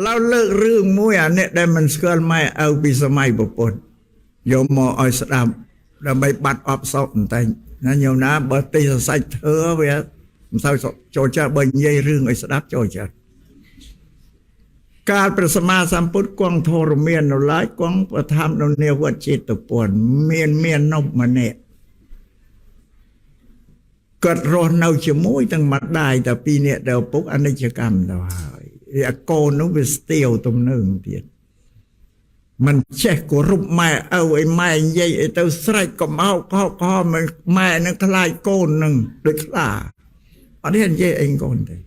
เราเลิกเรื่องมวยอันนี้ได้มันสกัลไม่เอาปีสมัยบุปผโยมมออ้อยสดามเราไปบัดออบสอบแต่นั่นโยมนะบตีใส่เธอเว้ยมันเศร้าโจจะเบิ่งยัยเรื่องไอ้สดับโจจะการประสมาสัมพุทธกวางโทรเมียนเราไล่กวางประธามเราเนียวัดจิตตป่วนเมียนนบมาเนี่ยเกิดรอนเอาจมูกตั้งมัดได้แต่ปีเนี่ยเดี๋ยวปุ๊กอนิจกรรมเราหายโกนุไปสเตียวตรงนึงเดียมันเช็คกรุบไม้เอาไอ้ไม้ใหญ่ไอ้เต้าใส่ก็เอาข้อมันไม้นั่งคลายโกนหนึ่งโดยคลาอันนี้เห็นใหญ่เองโกนเลย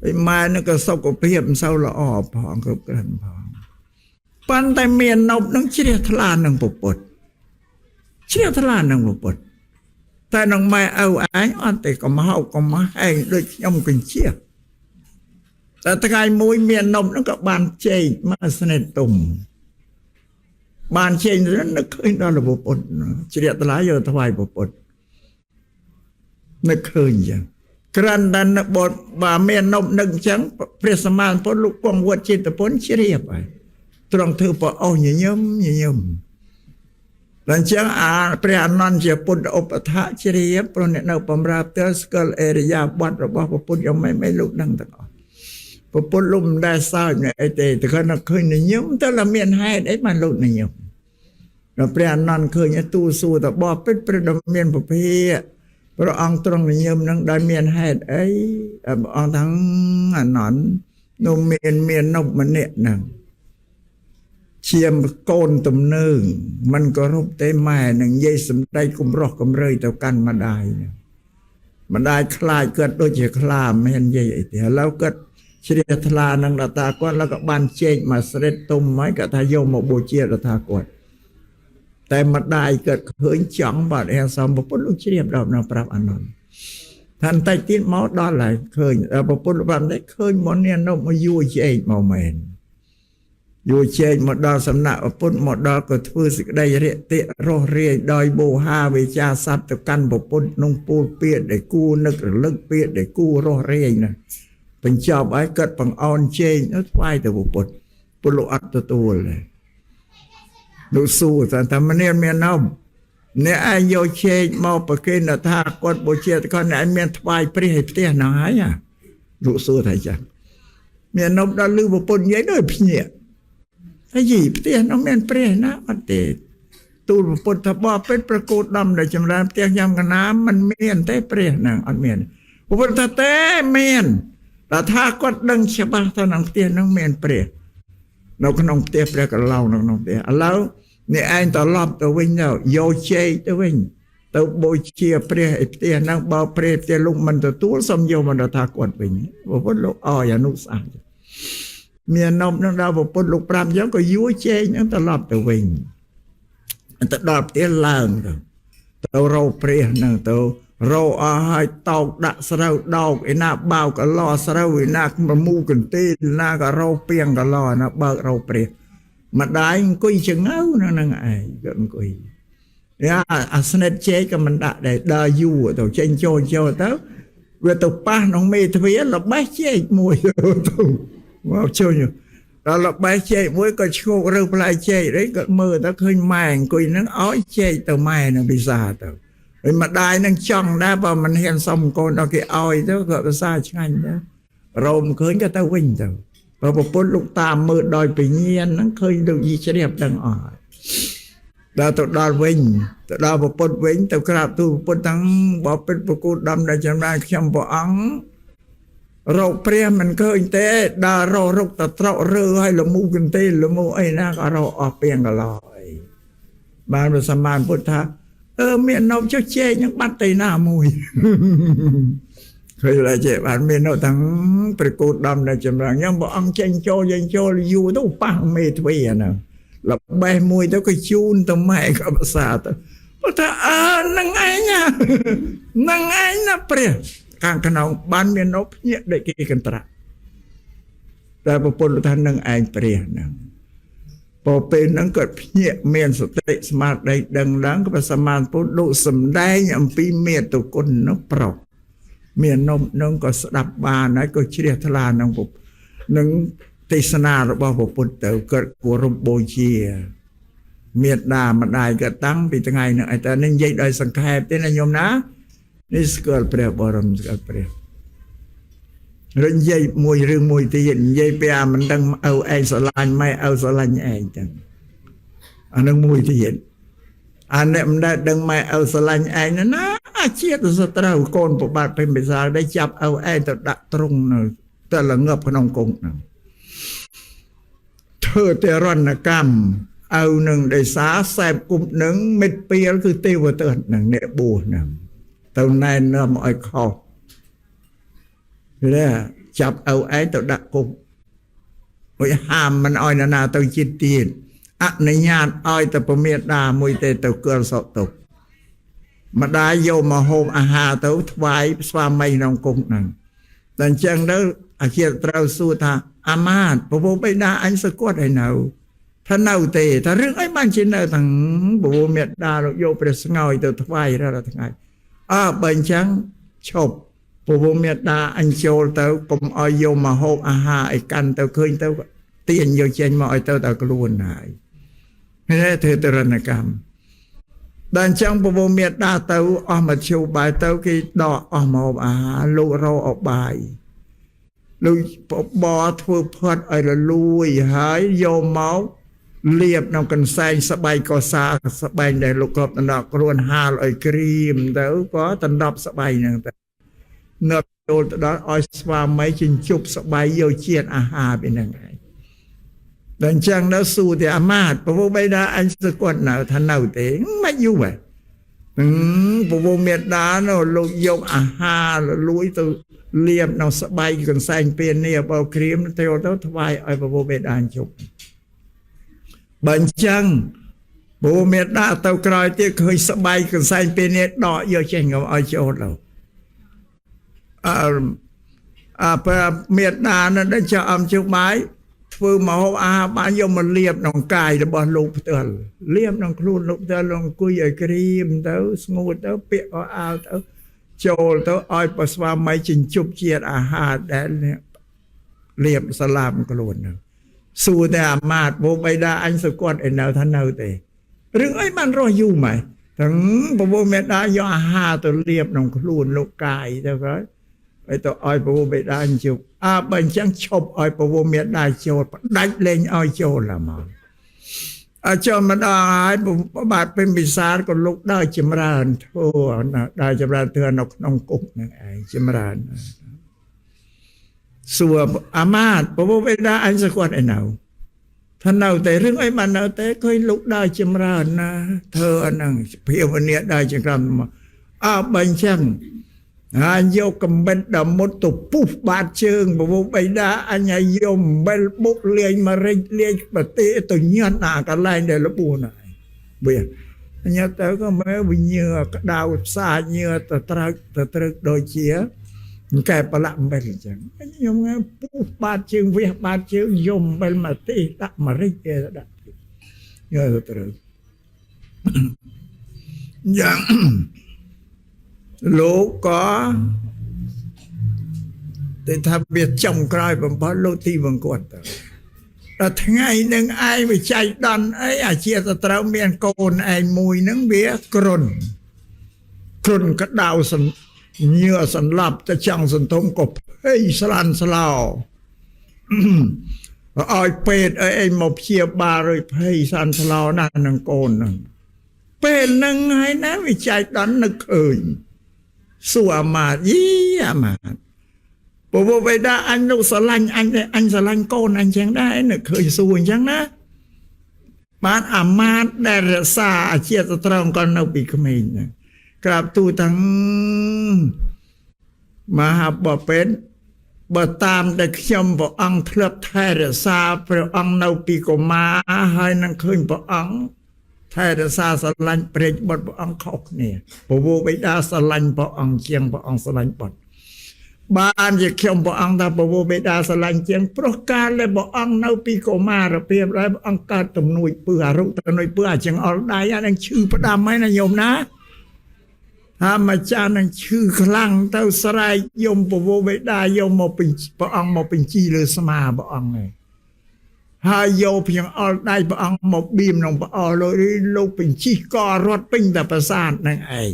ไอ้ไม้นั่นก็เศร้าก็เพียบเศร้าละอ้อพองกับกันพองปันแต่เมียนนบนั่งเชี่ยทลานั่งปวดเชี่ยทลานั่งปวดแต่น้องไม้เอาไอ้อันแต่ก็มาเอาก็มาให้โดยย่อมกันเชี่ยแต่ตะไคร้มวยเมียนนมนั่นก็บานเจมาสนิทตุ่มบานเจนั้นนึกเคยนอนระบบปนเฉลี่ยตลาดเยอะถวายบบปนนึกเคยอย่างกรันดันบทบาเมียนนมนึกจังเปรียสมานพนลูกกวงวัดจิตปนเฉลี่ยไปตรงเธอพอเอาเยี่ยมหลังจากเปรียนนันจะปนอุปทะเฉลี่ยปนเนปมราเตอร์สกลเอริยาบัดระบบปนยังไม่ลุกนั่งตะกอนพอปุ่นลุ่มได้เศร้าเนี่ยไอ้เตแต่เขาเคยนิยมแต่ละเมียนให้ได้มันลุ่มนิยมเราเปลี่ยนนั่นเคยเนี่ยตู้สู้แต่บอกเป็นประดมเมียนประเภทพระองค์ตรงนิยมนั่งได้เมียนให้ไอ้องทั้งหนอนนุ่มเมียนนบมันเนี่ยนั่งเชียมโกนตุ่มเนื่องมันก็รบเต้แม่หนึ่งยี่สมได้กุมรอกกุมเลยเท่ากันมาได้เนี่ยมันได้คลายเกิดโดยเฉคลาไม่เห็นยี่ไอ้เดียวแล้วเกิดเฉลี่ยทลานังรัตากวนแล้วก็บานเจงมาเสด็จตุ่มไม้กับทายโยมบูเชียรัตากวนแต่มาได้เกิดเคยจังบาดแห่งสมบูรณ์ลูกเชียบดอกนางปราบอนนท์ท่านไต่ติดมอดอนไหลเคยบูปุรุบันได้เคยมอนเนี่ยนกมาอยู่เจงมาเมนอยู่เจงหมดดอสำนักปุณหมดดอก็ทื่อสิได้เรียเตะโรเรียดอยโบฮาวิจาสัตว์กันบูปุณนงปูเปียดได้กู้นึกลึกเปียดได้กู้โรเรียนะเป็นชอบไอ้เกิดปังออนเจนนั่นไหวแต่บุปผุลุอัตตัวเลยดูสู้แต่ทำมันเนี่ยเมียนน้ำเนี่ยไอ้โยเชนมาปะเกณฑ์ท่ากดบุเชียตก่อนเนี่ยไอ้เมียนถวายเปรี้ยเตี้ยหน่อยอ่ะดูสู้ไทยจังเมียนน้ำได้ลือบุปผลใหญ่ด้วยพี่เนี่ยไอ้ยี่เตี้ยน้องเมียนเปรี้ยนะมันเตะตูบุปผลทบเป็นประกูดดำได้จำรามเตี้ยยำกันน้ำมันเมียนเต้เปรี้ยนางอันเมียนบุปผลทเต้เมียนแต่ถ้าก็ดังเชื่อบ้าท่านังเตี้ยน้องเมียนเปรี้ยเราก็น้องเตี้ยเปรี้ยกับเราน้องเตี้ยแล้วเนี่ยไอ้ตลอดตัววิ่งแล้วโยเชยตัววิ่งตัวโบเชียเปรี้ยไอ้เตี้ยนังเบาเปรี้ยเตี้ยลุกมันตัวสมโยมันเราทากวดวิ่งบอกว่าลูกอ้อยนุสานเมียนมนั่งดาวบอกว่าลูกปรามย้อนก็ยั่วเชยนั่งตลอดตัววิ่งตลอดเตี้ยล่างตัวเราเปรี้ยนั่งตัวเราให้ตอกดักสระดอกไอ้หน้าเบาก็ล้อสระไอ้หน้ามามูกันตีหน้าก็เราเปียงก็ล้อนะเบิกเราเปรี้ยมาได้กุยจะเงานั่งไอ้ก็กุยเนี่ยสนิทเจ๊ก็มันได้ได้ยู่ตัวเจนโจเต้าเวลาตัวป้าน้องเมย์ทวีเราใบเจ๊มวยตัวว่าเชื่ออยู่เราใบเจ๊มวยก็โชว์เรื่องปลายเจ๊đấyก็มือถ้าเคยแมงกุยนั่งอ้อยเจ๊ตัวแม่น่ะพิซาตัวมาได้นั่งจ้องได้พอมันเห็นสมโกนเอาที่อ้อยเท่ากับซาช่างนะเราเคยก็เต้าวิ่งเต้าพอปุ๊บลูกตามมือดอยไปเงียนนั่งเคยดูยีเฉียบดังอ่อยดาวตัวดาววิ่งตัวดาวปุ๊บวิ่งตัวกระตัวปุ๊บทั้งบอกเป็นประกูดำได้จำได้ขยำบ่อังเราเปรี้ยมันเคยเตะดาเรารกตะเตาเรือให้ละมูกันเตะละมูไอ้นั่งเราออกเปียงกันลอยบานประสมานพุทธะเมียนนกเจ้าเจ๊ยังบัดตีหน้ามวยเคยอะไรเจ๊บ้านเมียนนกทั้งประกูดดำในจำรังยังบอกอังเจงโจอยู่ตู้ปังเมทวีนะหลับใบมวยต้องก็ชูนตัวแม่กับภาษาตัวเพราะถ้านั่งไงเนี่ยนั่งไงนะเปรี้ยกลางขนมบ้านเมียนนกเนี่ยได้กี่กันตระแต่พอปนท่านนั่งไอเปรี้ยนะพอเป็นนั่งเกิดเพี้ยเมียนสติสมาร์ทได้ดังดังก็เป็นสมาร์ทพูดดูสมได้ยังปีเมียตัวคนนกเปล่าเมียนนมนั่งก็สดับบานนะก็เชี่ยทลานังปุบนั่ง ទេសនារបស់ព្រះពុទ្ធទៅកើតគោរពបូជាមេត្តាម្ដាយក៏តាំងពីថ្ងៃហ្នឹងឲ្យតែនេះនិយាយដោយសង្ខេបទេណាញោមណានេះស្គាល់ព្រះបរមស្គាល់ព្រះរនិយាយមួយរឿងមួយទៀតនិយាយពីអាមិនដឹងឪឯងស្រឡាញ់ម៉ែឪស្រឡាញ់ឯងចឹងអានឹងមួយទៀតអាអ្នកមិនដែលដឹងម៉ែឪស្រឡាញ់ឯងណាអាជាតិសត្រូវកូនប្របាទពេញពិសាលได้ចាប់ឪឯងទៅដាក់ទ្រង់នៅតែល្ងឹបក្នុងគង់ហ្នឹងធ្វើតែរណកម្មឪនឹងដោយសារសែបគុំនឹងមិត្តពៀលគឺទេវទត្តនឹងអ្នកបួសហ្នឹងទៅណែនាំឲ្យខុសវាចាប់ឪឯងទៅដាក់គុកឲ្យហាមមិនឲ្យនរណាទៅជាតិទៀតអនុញ្ញាតឲ្យតែពមេដាមួយទេទៅគល់សក់ទុកម្ដាយយកមកហូបអាហារទៅថ្វាយស្វាមីក្នុងគុកហ្នឹងតែអញ្ចឹងទៅអាជាត្រូវសួរថាអាមាតពពុះបិតាអញសឹកគាត់ឲ្យនៅថានៅទេថារឿងអីបានជានៅទាំងពពុះមេដាយកព្រះស្ងោយទៅថ្វាយរាល់ថ្ងៃបើអញ្ចឹងឈប់ពពុះមេដាអញចូលទៅកុំឲ្យយកមកហូបអាហារឲ្យកាន់ទៅឃើញទៅទាញយកចេញមកឲ្យទៅតែខ្លួនហើយនេះធ្វើទរណកម្មដល់អញ្ចឹងពពុះមេដាទៅអស់មកជូបាយទៅគេដកអស់មកអាហារលោករោអបាយលោកបបធ្វើផាត់ឲ្យរលួយហើយយកមកលាបនៅកន្សែងស្បែកកសាស្បែកដែលលោកគ្របដណ្ដប់ខ្លួនហាលឲ្យក្រៀមទៅក៏ដណ្ដប់ស្បែកហ្នឹងទៅនៅចូលទៅដល់ឲ្យស្វាមីជញ្ជប់ស្បែកយកជាតិអាហារពីហ្នឹងឯងដល់អញ្ចឹងនៅសួរតែអាមាតពពុះបិតាអញសឹកគាត់នៅថានៅទេមិនយូរហ៎ពពុះមេដានៅលោកយកអាហារលួយទៅលាបនៅស្បែកកន្សែងពេលនេះបើក្រៀមទៅថ្វាយឲ្យពពុះបិតាជប់បើអញ្ចឹងពពុះមេដាទៅក្រោយទៀតឃើញស្បែកកន្សែងពេលនេះដកយកចេញកុំឲ្យចូលទៅបើមេដានៅដល់ចៅអំជុបាយធ្វើមកហូបអាហារបានយកមកលាបក្នុងកាយរបស់លោកផ្ទាល់លាបក្នុងខ្លួនលោកផ្ទាល់លោកអង្គុយឲ្យក្រៀមទៅស្ងួតទៅពាក់ក៏អាវទៅចូលទៅឲ្យប្រស្វាមីចិញ្ចប់ជាតិអាហារដែលលាបសាឡាមខ្លួនហ្នឹងសួរតែអាមាតពពុះបិតាអញសឹកគាត់ឯនៅថានៅទេរឿងអីបានរស់យូរម៉េចទាំងពពុះមេដាយកអាហារទៅលាបក្នុងខ្លួនលោកកាយទៅហើយទៅឲ្យពពុះបិតាអញ្ជប់បើអញ្ចឹងឈប់ឲ្យពពុះមេដាចូលផ្ដាច់លេងឲ្យចូលឡាមកចូលមកដល់ហើយបាទពេញពិសាលក៏លោកដើរចម្រើនធัวដើរចម្រើនធัวនៅក្នុងគុកហ្នឹងឯងចម្រើនសួរអាមាតពពុះបិតាអញសឹកគាត់ឯនៅថានៅតែរឿងអីបាននៅតែឃើញលោកដើរចម្រើនណាធ្វើអាហ្នឹងភាវនាដើរចម្រើនមកបើអញ្ចឹងហើយយកកំបិតដល់មុតទៅពុះបាតជើងពពុះបិតាអញឲ្យយកអំបិលបុកលាយមរិចលាយប្រទេសទៅញ៉ាំអាកន្លែងដែលលបួនហើយវាញ៉ាំទៅក៏មើលវិញ្ញាក្តៅផ្សាញើទៅត្រឹកដូចជាកែប្រឡាក់អំបិលអញ្ចឹងខ្ញុំពុះបាតជើងវះបាតជើងយំអំបិលមកទេដាក់មរិចទេដាក់យកទៅត្រូវយ៉ាងលោកក៏តែថាវាចំក្រោយបំផុតលោកទីវង្គត់ទៅដល់ថ្ងៃនឹងឯងវិច័យដន់អីអាជាទៅត្រូវមានកូនឯងមួយហ្នឹងវាគ្រុនក្តៅញើសន្លប់ទៅចង់សន្ទុំក៏ភ័យស្លាន់ស្លោឲ្យពេទ្យអីមកព្យាបាលឲ្យភ័យស្លាន់ស្លោណាស់នឹងកូនហ្នឹងពេលហ្នឹងហើយណាវិច័យដន់នឹកឃើញសួរអាមាតអាមាតពពុះបិតាអញលោកស្រឡាញ់អញស្រឡាញ់កូនអញចឹងដែរនឹកឃើញសួរអញ្ចឹងណាបានអាមាតដែលរក្សាអាជាត្រង់ក៏នៅពីក្មេងណាក្រាបទូទាំងមហាបពិតបើតាមដែលខ្ញុំព្រះអង្គធ្លាប់ថែរក្សាព្រះអង្គនៅពីកុមារហើយនឹងឃើញព្រះអង្គថែរក្សាស្រឡាញ់ព្រះបុត្រព្រះអង្គខុសគ្នាពពុះបិតាស្រឡាញ់ព្រះអង្គជាងព្រះអង្គស្រឡាញ់បុត្របានជាខ្ញុំព្រះអង្គថាពពុះបិតាស្រឡាញ់ជាងព្រោះកាលដែលព្រះអង្គនៅពីកុមារភាពហើយព្រះអង្គកើតទំនួយពឺអរុទំនួយពឺអាចង្អុលដៃអានឹងឈឺផ្ដាំហើយណាញោមណាអាម្ចាស់នឹងឈឺខ្លាំងទៅស្រែកយំពពុះបិតាយកមកព្រះអង្គមកបញ្ជីលើស្មាព្រះអង្គឯង ហើយយកเพียงអល់ដៃព្រះអង្គមកបៀមក្នុងព្រះអល់លោកបញ្ជិះករត់ពេញតែប្រាសាទនឹងឯង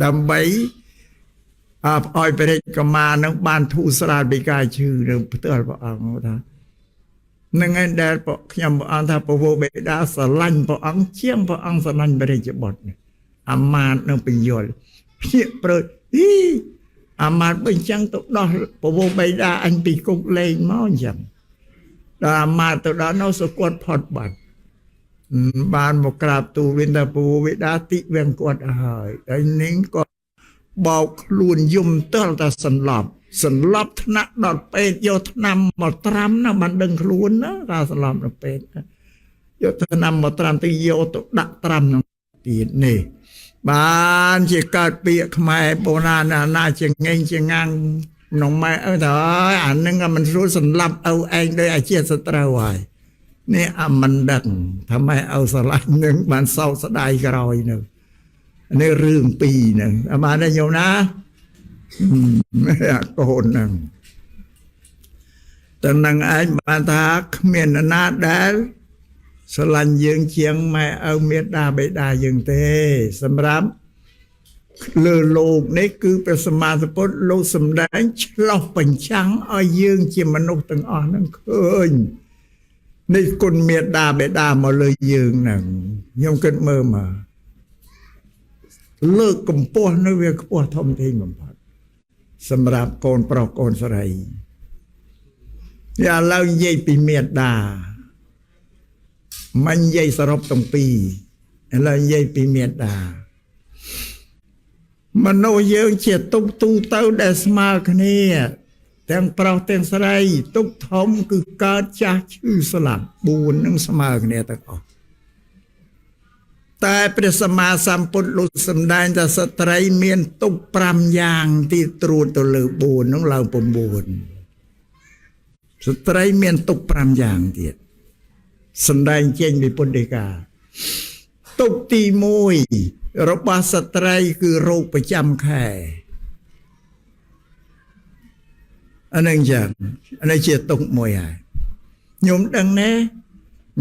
ដើម្បីឲ្យព្រះរាជកុមារនឹងបានធូរស្រាលពីការឈឺនឹងផ្ទាល់ព្រះអង្គថានឹងឯងដែលខ្ញុំព្រះអង្គថាពវបេដាស្រឡាញ់ព្រះអង្គជាងព្រះអង្គស្រឡាញ់ព្រះរាជបុត្រអាមាត្យនឹងបញ្យល់ភ្ញាក់ព្រឺអាមាត្យបើអញ្ចឹងទៅដោះពវបេដាអញពីគុកលេងមកអញ្ចឹងដល់អាមាត្យទៅដល់នោះសុគាត់ផុតបាត់បានមកក្រាបទូលវិញថាពវបេដាតិវៀងគាត់ហើយហើយនាងក៏បោកខ្លួនយំទល់តែសន្លប់ថ្នាក់ដល់ពេទ្យយកថ្នាំមកត្រាំណាបានដឹងខ្លួនណាថាសន្លប់ដល់ពេទ្យយកថ្នាំមកត្រាំទៅយកទៅដាក់ត្រាំនឹងទៀតនេះបានជាកើតពាក្យខ្មែរបុរាណណាជាងែងជាងាំងក្នុងម៉ែអើទៅហើយអានឹងមិនស្រួលសន្លប់ឪឯងដោយអាជាសត្រូវហើយនេះអាមិនដឹងថាម៉ែឪស្រឡាញ់នឹងបានសោកស្ដាយក្រោយនឹងនេះរឿងពីរហ្នឹងអាបានដែរញោមណាកូនហ្នឹងតែនឹងឯងបានថាគ្មានណាដែលស្រឡាញ់យើងជាងម៉ែឪមេដាបេដាយើងទេសម្រាប់លើលោកនេះគឺព្រះសម្មាសម្ពុទ្ធលោកសម្ដែងឆ្លោះបញ្ចាំងឲ្យយើងជាមនុស្សទាំងអស់ហ្នឹងឃើញនេះគុណមេដាបេដាមកលើយើងហ្នឹងខ្ញុំគិតមើលមកលើកកម្ពស់នៅវាខ្ពស់ធំធេងបំផុតសម្រាប់កូនប្រុសកូនស្រីយ៉ាឡើយនិយាយពីមេដាមិននិយាយសរុបទាំងពីរឥឡូវនិយាយពីមេដាមនុស្សយើងជាទុកទូទៅដែលស្មើគ្នាទាំងប្រុសទាំងស្រីទុកធំគឺកើតចាស់ឈឺស្លាប់4នឹងស្មើគ្នាទាំងអស់តែព្រះសម្មាសម្ពុទ្ធលោកសម្ដែងថាស្ត្រីមានទុក5យ៉ាងទីត្រួតទៅលើ4នោះឡើង9ស្ត្រីមានទុក5យ៉ាងទៀតសម្ដែងចេញពីពុទ្ធដីកាទុកទី1របស់ស្ត្រីគឺរោគប្រចាំខែអានឹងចឹងអានេះជាទុកមួយហើយខ្ញុំដឹងណា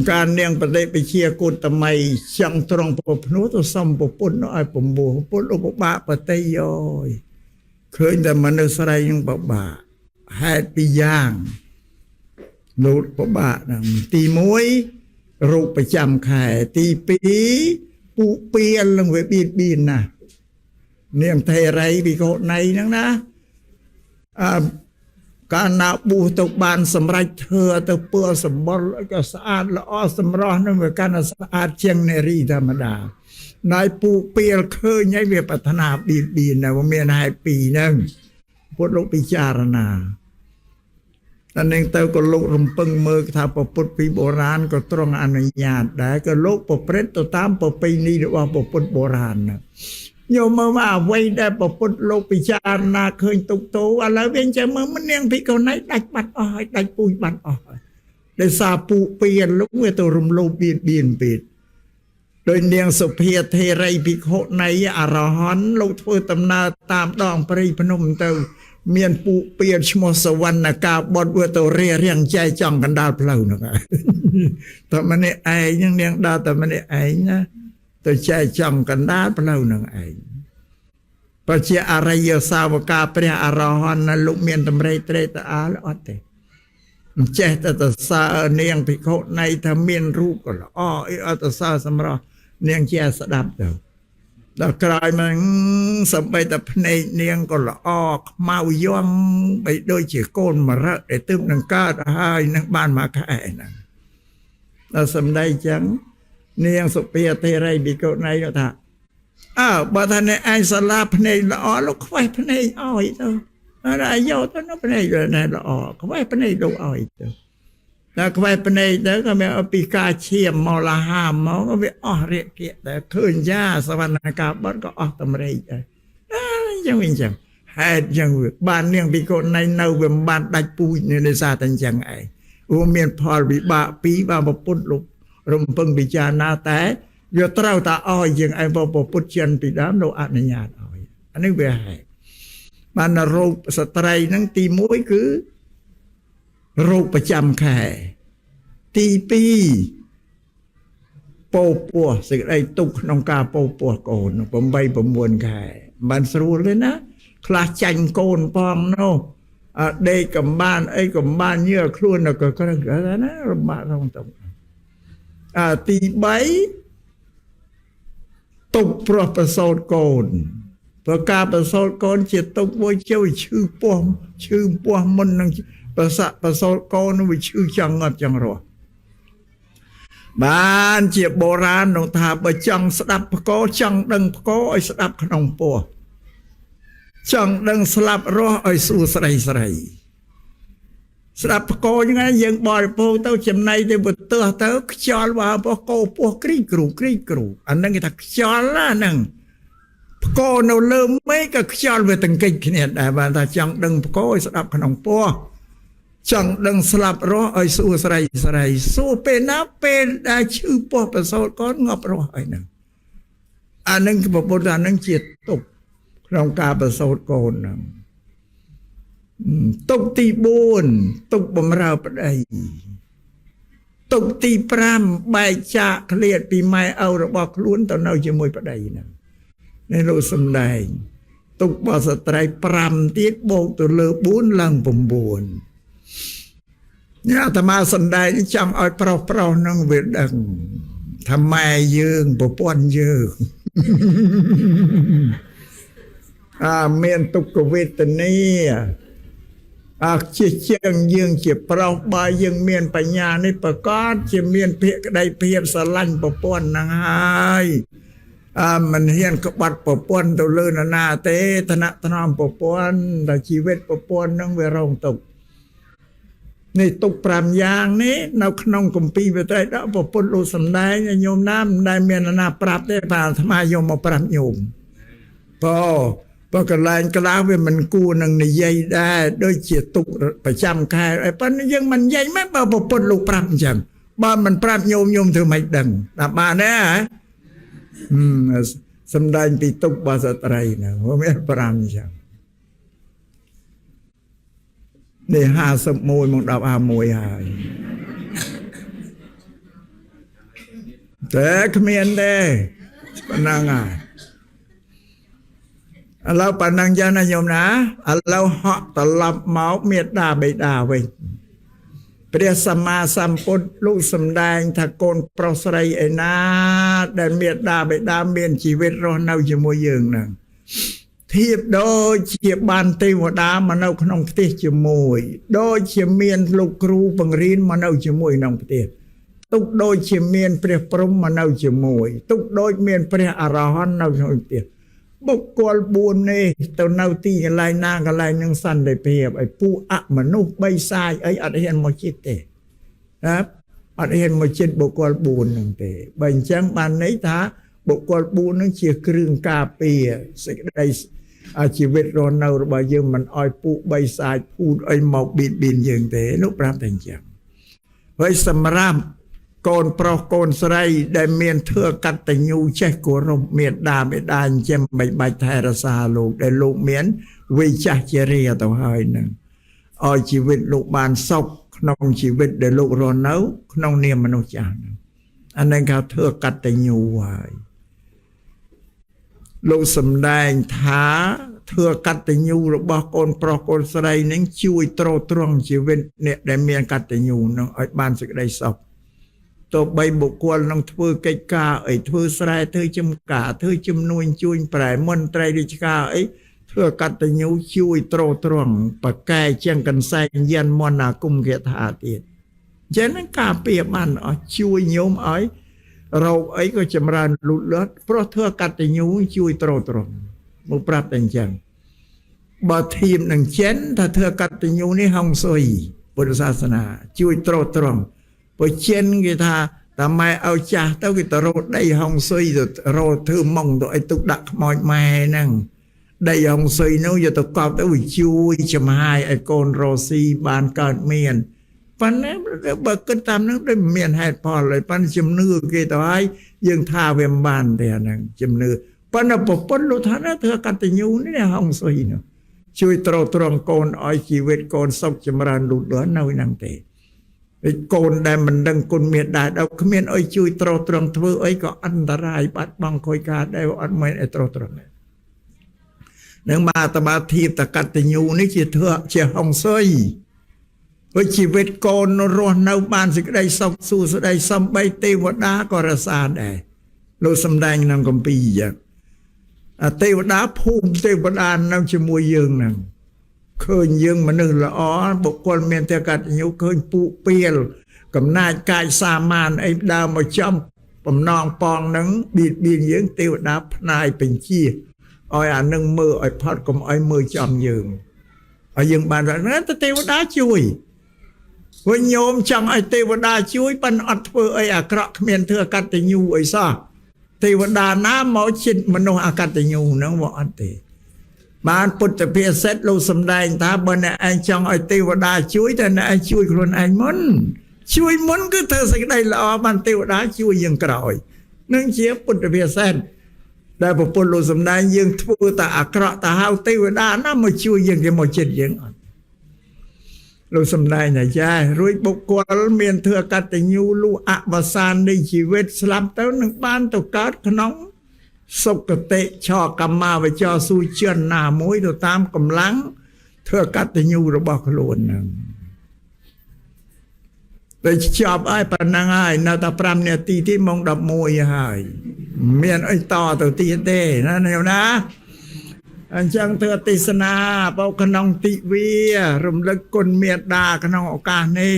ការនាងបដិបជាគុតមីចង់ត្រង់ប្រភ្នោះទៅសំពពុទ្ធឲ្យពពោះពុទ្ធឧបបាកបតិយោឃើញតែមនុស្សស្រីនឹងបបាកហេតុពីរយ៉ាងលោតបបាកហ្នឹងទី1រោគប្រចាំខែទី2ពុពៀលនឹងវាបៀតបៀនណានាងថេរីវិកោណៃហ្នឹងណាកាលណាបួសទៅបានសម្រេចធ្វើទៅពើសម្បុរក៏ស្អាតល្អសម្រស់នឹងវាកាន់តែស្អាតជាងនារីធម្មតាណៃពូពីលឃើញហើយវាប្រាថ្នាបៀតបៀនណាមានហេតុពីរហ្នឹងពុទ្ធលោកពិចារណាតែនឹងទៅក៏លោករំពឹងមើលថាពុទ្ធពីបុរាណក៏ទ្រង់អនុញ្ញាតដែរក៏លោកប្រព្រឹត្តទៅតាមប្រពៃណីរបស់ពុទ្ធបុរាណណាញោមមើលមកអ្វីដែលពុទ្ធលោកពិចារណាឃើញទុកទោឥឡូវវិញចាំមើលមិននាងភិក្ខុណីដាច់បាត់អស់ហើយដាច់ពូជបាត់អស់ហើយដោយសារពូពៀនលោកវាទៅរំលោភបៀតបៀនពេកដោយនាងសុភាធេរីភិក្ខុណីអរហន្តលោកធ្វើដំណើរតាមដងព្រៃភ្នំទៅមានពូពៀនឈ្មោះសវណ្ណកាបុត្រវាទៅរៀងចែកចំកណ្ដាលផ្លូវហ្នឹងតែម្នាក់ឯងហ្នឹងនាងដើរតែម្នាក់ឯងណាទៅចែកចំកណ្ដាលផ្លូវហ្នឹងឯងបើជាអរិយសាវកាព្រះអរហន្តលោកមានតម្រេត្រេតអាលអត់ទេមិនចេះតែសើនាងភិក្ខុណីថាមានរូបក៏ល្អអីអត់សើសម្រាប់នាងជាស្ដាប់ទៅដល់ក្រោយមកសំបីតែភ្នែកនាងក៏ល្អខ្មៅយំបីដូចជាកូនមរៈដែលទើបនឹងកើតហើយនឹងបានមកខែហ្នឹងដល់សំដីចឹងនាងសុភាធេរីភិក្ខុណីថាបើថាអ្នកឯងសាលាភ្នែកល្អលោកខ្វេះភ្នែកឲ្យទៅហើយយកទៅនៅភ្នែកល្អខ្វេះភ្នែកលោកឲ្យទៅតែខ្វេះភ្នែកទៅក៏មានពីការឈាមមកលហាមមកក៏វាអស់រាគៈតែឃើញយ៉ាសវណ្ណកាបុត្រក៏អស់តម្រេចដែរចឹងវិញចឹងហេតុចឹងបាននាងភិក្ខុណីនៅវាមិនបានដាច់ពូជនៅដោយសារតែចឹងឯងព្រោះមានផលវិបាកពីរបានប្រពុតលោករំពឹងពិចារណាតែវាត្រូវតែឲ្យយើងឯងពុទ្ធចិនពីដើមលោកអនុញ្ញាតឲ្យអានេះវាហេតុបានរោគស្ត្រីហ្នឹងទី1គឺរោគប្រចាំខែ ទី2ពោពោះសេចក្តីទុកក្នុងការពោពោះកូន8 9ខែបានស្រួលទេណាខ្លះចាញ់កូនផងនោះដេកកំបានអីកំបានញើខ្លួនក៏ក្រឹកណារំបាក់ក្នុងទុកទី3ទុកព្រោះប្រសូតកូនព្រោះការប្រសូតកូនជាទុកមួយជើឈឺពោះមុននឹងប្រសូតកូនវាឈឺចង្អត់ចង្រោះបានជាបុរាណនោះថាបើចង់ស្ដាប់ផ្គរចង់ដឹងផ្គរឲ្យស្ដាប់ក្នុងពោះចង់ដឹងស្លាប់រស់ឲ្យសួរស្រីស្ដាប់ផ្គរយ៉ាងណាយើងបរិភោគទៅចំណៃទៅបទើទៅខ្យល់បើពោះពោះគ្រីគ្រូអាហ្នឹងគេថាខ្យល់ណាហ្នឹងផ្គរនៅលើមេឃក៏ខ្យល់វាទាំងកិច្ចគ្នាដែរបានថាចង់ដឹងផ្គរឲ្យស្ដាប់ក្នុងពោះចង់ដឹងស្លាប់រស់ឲ្យសួរស្រីសួរពេលណាពេលដែលឈឺពោះប្រសូតកូនងាប់រស់ហើយហ្នឹងអានឹងប្រពុតអានឹងជាទុកក្នុងការប្រសូតកូនហ្នឹងទុកទី4ទុកបំរើប្តីទុកទី5បែកចាកឃ្លាតពីម៉ែឪរបស់ខ្លួនទៅនៅជាមួយប្តីហ្នឹងនេះលោកសំដែងទុករបស់ស្ត្រី5ទៀតបូកទៅលើ4ឡើង9នេះអាត្មាសំដែងចង់ឲ្យប្រុសនឹងវាដឹងថាម៉ែយើងប្រពន្ធយើងមានទុក្ខវេទនាជាជាងយើងជាប្រុសបើយើងមានបញ្ញានេះប្រកាសជាមានភក្តីភាពស្រឡាញ់ប្រពន្ធហ្នឹងហើយមិនហ៊ានក្បត់ប្រពន្ធទៅលើនរណាទេឋានៈថ្នមប្រពន្ធតែជីវិតប្រពន្ធហ្នឹងវារងទុក្ខនេះទុក5យ៉ាងនេះនៅក្នុងគម្ពីរវិត្រៃដកព្រះពុទ្ធលោកសំដែងឲ្យញោមណាមិនដែលមានណាប្រាប់ទេបាទអាត្មាយកមកប្រាប់ញោមព្រោះកន្លែងខ្លះវាមិនគួរនឹងនិយាយដែរដូចជាទុកប្រចាំខែហើយប៉ុន្តែយើងមិននិយាយមិនបើព្រះពុទ្ធលោកប្រាប់អញ្ចឹងបើមិនប្រាប់ញោមធ្វើមិនដឹងតាមបានទេសំដែងពីទុករបស់ស្ត្រីហ្នឹងវាមាន5អញ្ចឹងនេះ51មក10 51ហើយតែគ្មានទេប៉ុណ្ណឹងហើយឥឡូវប៉ុណ្ណឹងចឹងណាញោមណាឥឡូវហក់ត្រឡប់មកមេត្តាបិតាវិញព្រះសម្មាសម្ពុទ្ធលោកសម្ដែងថាកូនប្រុសស្រីឯណាដែលមេត្តាបិតាមានជីវិតរស់នៅជាមួយយើងហ្នឹងធៀបដូចជាបានទេវតាមកនៅក្នុងផ្ទះជាមួយដូចជាមានលោកគ្រូបង្រៀនមកនៅជាមួយក្នុងផ្ទះទុកដូចជាមានព្រះព្រហ្មមកនៅជាមួយទុកដូចមានព្រះអរហន្តនៅក្នុងផ្ទះបុគ្គល4នេះទៅនៅទីកន្លែងណាកន្លែងនឹងសន្តិភាពឲ្យពួកអមនុស្សបីសាយអីអត់ហ៊ានមកជិតទេអត់ហ៊ានមកជិតបុគ្គល4ហ្នឹងទេបើអញ្ចឹងបានន័យថាបុគ្គល4ហ្នឹងជាគ្រឿងការពារសេចក្តីជីវិតរស់នៅរបស់យើងមិនឲ្យពួកបីសាយភូតអីមកបៀតបៀនយើងទេលោកប្រាប់តែអញ្ចឹងហើយសម្រាប់កូនប្រុសកូនស្រីដែលមានធ្វើកតញ្ញូចេះគោរពមេត្តាបិតាអញ្ចឹងមិនបាច់ថែរក្សាលោកដែលលោកមានវិចាស់ជារាទៅហើយនឹងឲ្យជីវិតលោកបានសុខក្នុងជីវិតដែលលោករស់នៅក្នុងនាមមនុស្សចាស់ហ្នឹងអានេះគេធ្វើកតញ្ញូហើយលោកសម្ដែងថាធ្វើកតញ្ញូរបស់កូនប្រុសកូនស្រីនឹងជួយទ្រទ្រង់ជីវិតអ្នកដែលមានកតញ្ញូនឹងឲ្យបានសេចក្តីសុខទោះបីបុគ្គលនឹងធ្វើកិច្ចការអីធ្វើស្រែធ្វើចំការធ្វើជំនួញជួយប្រែមន្ត្រីរាជការអីធ្វើកតញ្ញូជួយទ្រទ្រង់បកកែជាងកន្សែងយានមន្តអាគមគាថាទៀតចឹងនឹងការពារបានអស់ជួយញោមឲ្យរោគអីក៏ចម្រើនលូតលាស់ព្រោះធ្វើកតញ្ញូជួយទ្រទ្រង់មកប្រាប់តែអញ្ចឹងបើធៀបនឹងចិនថាធ្វើកតញ្ញូនេះហុងស៊ុយពុទ្ធសាសនាជួយទ្រទ្រង់បើចិនគេថាតាម៉ែឲ្យចាស់ទៅគេទៅរោដីហុងស៊ុយទៅរោធ្វើម៉ងទៅឲ្យទុកដាក់ខ្មោចម៉ែហ្នឹងដីហុងស៊ុយនោះយកទៅកប់ទៅជួយចំហាយឲ្យកូនរស់ស៊ីបានកើតមានប៉ុន្តែបើគិតតាមនោះដូចមានហេតុផលហើយប៉ុន្តែជំនឿគេទៅហើយយើងថាវាមិនបានទេអាហ្នឹងជំនឿប៉ុន្តែប្រពន្ធលោកថាធ្វើកតញ្ញូនេះហុងស៊ុយនោះជួយទ្រទ្រង់កូនឲ្យជីវិតកូនសុខចម្រើនលូតលាស់នៅហ្នឹងទេ កូនដែលមិនដឹងគុណមេត្តាដល់គ្មានអីជួយត្រោះត្រង់ធ្វើអីក៏អន្តរាយបាត់បង់ខូចខាតដែរអត់មែនឲ្យត្រោះត្រង់ដែរនឹងបាតបាធៀបតកតញ្ញូនេះជាធ្វើជាហង្សុយព្រោះជីវិតកូនរស់នៅបានសេចក្តីសុខសួស្តីសំបីទេវតាក៏រសាដែរលោកសំដែងក្នុងគម្ពីរយ៉ាងទេវតាភូមិទេវតានៅជាមួយយើងហ្នឹងឃើញយើងមនុស្សល្អបុគ្គលមានតែកតញ្ញូឃើញពូពៀលកំណាចកាយសាមានអីដើមមកចំបំណងប៉ងហ្នឹងបៀតបៀនយើងទេវតាផ្នាយបញ្ជាឲ្យអានឹងមើលឲ្យផុតកុំឲ្យមើលចំយើងឲ្យយើងបានថាទេវតាជួយវិញញោមចង់ឲ្យទេវតាជួយប៉ុន្តែអត់ធ្វើអីអាក្រក់គ្មានធ្វើអកតញ្ញូអីសោះទេវតាណាមកចិត្តមនុស្សអកតញ្ញូហ្នឹងមកអត់ទេបានពុទ្ធភាសិតលោកសំដែងថាបើអ្នកឯងចង់ឲ្យទេវតាជួយតែអ្នកឯងជួយខ្លួនឯងមុនជួយមុនគឺធ្វើសេចក្តីល្អបានទេវតាជួយយើងក្រោយនឹងជាពុទ្ធភាសិតដែលប្រពុតលោកសំដែងយើងធ្វើតែអាក្រក់តែហៅទេវតាណាមកជួយយើងគេមកចិត្តយើងអត់លោកសំដែងថាចារួចបុគ្គលមានធ្វើអកតញ្ញូលុះអវសាននៃជីវិតស្លាប់ទៅនឹងបានទៅកើតក្នុងសុគតិឆកម្មាវចរសុជនណាមួយទៅតាមកម្លាំងធ្វើអកតញ្ញូរបស់ខ្លួនហ្នឹងតែចប់ហើយប៉ុណ្ណឹងហើយនៅតែ5នាទីទីម៉ោង11ហើយមានអីតទៅទៀតទេណាញោមណាអញ្ចឹងធ្វើទេសនាបោក្នុងទិវារំលឹកគុណមេត្តាក្នុងឱកាសនេះ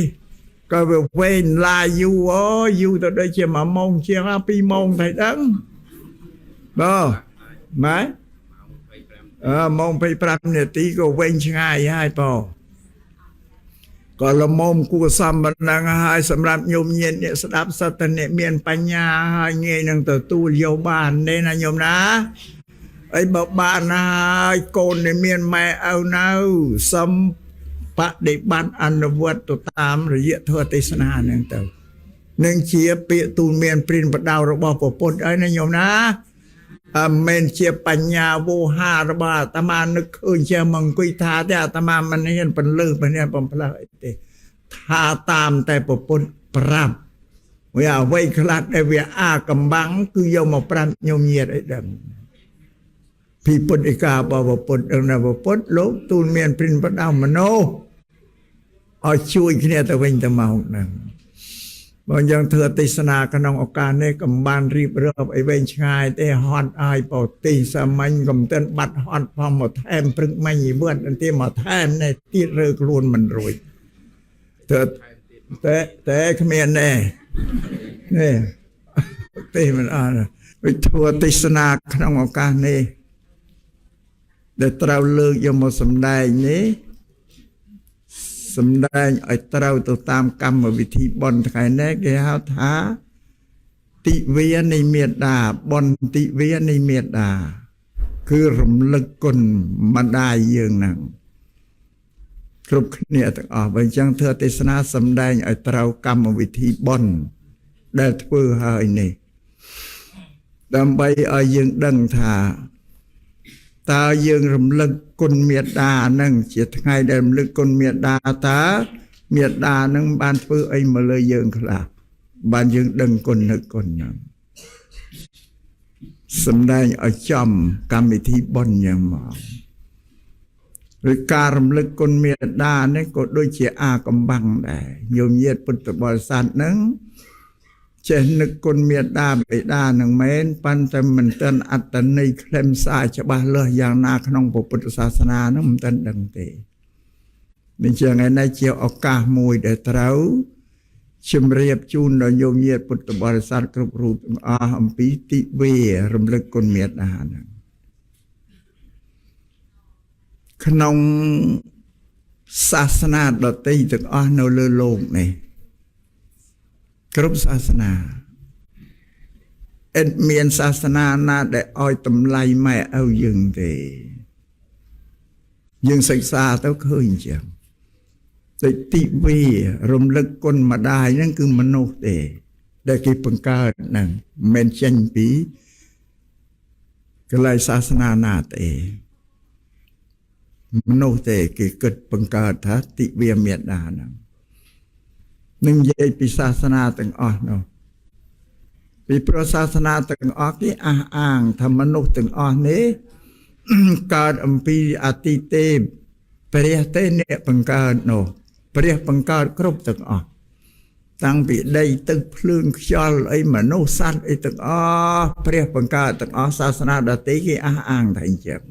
ក៏វាវែងឡាយយូរយូរទៅដូចជា1ម៉ោងជាង2ម៉ោងទៅដឹងបាទម៉ែម៉ោង25នាទីក៏វែងឆ្ងាយហើយបងក៏លំមគួរសមបណ្ដឹងហើយសម្រាប់ញោមញាតិអ្នកស្ដាប់សត្វអ្នកមានបញ្ញាហើយងាយនឹងទទួលយកបានទេណាញោមណាអីបើបានហើយកូនដែលមានម៉ែឪនៅសំបដិបត្តិអនុវត្តទៅតាមរយៈធម៌ទេសនាហ្នឹងទៅនឹងជាពាក្យទូលមានព្រានបដៅរបស់ព្រះពុទ្ធហើយណាញោមណាមិនជាបញ្ញាវោហារបស់អាត្មានឹកឃើញជាមកអង្គុយថាទេអាត្មាមិនហ៊ានបន្លឺមិនហ៊ានបំផ្លើសអីទេថាតាមតែព្រះពុទ្ធប្រាប់វាអ្វីខ្លះដែលវាអាកំបាំងគឺយកមកប្រាប់ញោមញាតិឲ្យដឹងពីពុទ្ធិការបស់ព្រះពុទ្ធនៅព្រះពុទ្ធលោកទូលមានព្រានបដៅមโนឲ្យជួយគ្នាទៅវិញទៅមកហ្នឹងបើយ៉ាងធ្វើទេសនាក្នុងឱកាសនេះកំបានរៀបរាប់ឲ្យវែងឆ្ងាយទេហត់ឲ្យបតិសាមញ្ញកំតិនបាត់ហត់ផងមកថែមព្រឹកមិញវត្តទីមកថែមនេះទៀតរើខ្លួនមិនរួចតែគ្មាននេះទេមិនអត់វិធ្វើទេសនាក្នុងឱកាសនេះដែលត្រូវលើកយកមកសម្ដែងនេះសម្ដែងឲ្យត្រូវទៅតាមកម្មវិធីបុណ្យថ្ងៃនេះគេហៅថាទិវានៃមេត្តាបុណ្យទិវានៃមេត្តាគឺរំលឹកគុណម្ដាយយើងហ្នឹងគ្រប់គ្នាទាំងអស់បើអញ្ចឹងធ្វើទេសនាសម្ដែងឲ្យត្រូវកម្មវិធីបុណ្យដែលធ្វើហើយនេះដើម្បីឲ្យយើងដឹងថាតើយើងរំលឹកគុណមេត្តាហ្នឹងជាថ្ងៃដែលរំលឹកគុណមេត្តាតើមេត្តាហ្នឹងបានធ្វើអីមកលើយើងខ្លះបានយើងដឹងគុណនៅគុណហ្នឹងសម្ដែងឲ្យចំកម្មវិធីបុណ្យយ៉ាងមកឬការរំលឹកគុណមេត្តានេះក៏ដូចជាអាកំបាំងដែរញោមញាតិពុទ្ធបរិស័ទហ្នឹងចេះនឹកគុណមេត្តាបិតានឹងមែនប៉ុន្តែមិនទាន់អត្តន័យខ្លឹមសារច្បាស់លាស់យ៉ាងណាក្នុងពុទ្ធសាសនានោះមិនទាន់ដឹងទេនេះជាថ្ងៃនេះជាឱកាសមួយដែលត្រូវជម្រាបជូនដល់ញោមញាតិពុទ្ធបរិស័ទគ្រប់រូបទាំងអស់អំពីទិវារំលឹកគុណមេត្តាហ្នឹងក្នុងសាសនាដទៃទាំងអស់នៅលើโลกនេះគ្រប់សាសនាអត់មានសាសនាណាដែលឲ្យតម្លៃម៉ែឪយើងទេយើងសិក្សាទៅឃើញចឹងតែទិវារំលឹកគុណម្ដាយហ្នឹងគឺមនុស្សទេដែលគេបង្កើតហ្នឹងមិនចេញពីកន្លែងសាសនាណាទេមនុស្សទេគេគិតបង្កើតថាទិវាមេត្តាហ្នឹង នឹងនិយាយពីសាសនាទាំងអស់នោះពីព្រោះសាសនាទាំងអស់នេះអះអាងថាមនុស្សទាំងអស់នេះកើតអំពីអតិទេពព្រះទេអ្នកបង្កើតនោះព្រះបង្កើតគ្រប់ទាំងអស់តាំងពីដីទឹកភ្លើងខ្យល់អីមនុស្សសត្វអីទាំងអស់ព្រះបង្កើតទាំងអស់សាសនាដទៃគេអះអាងថាអញ្ចឹង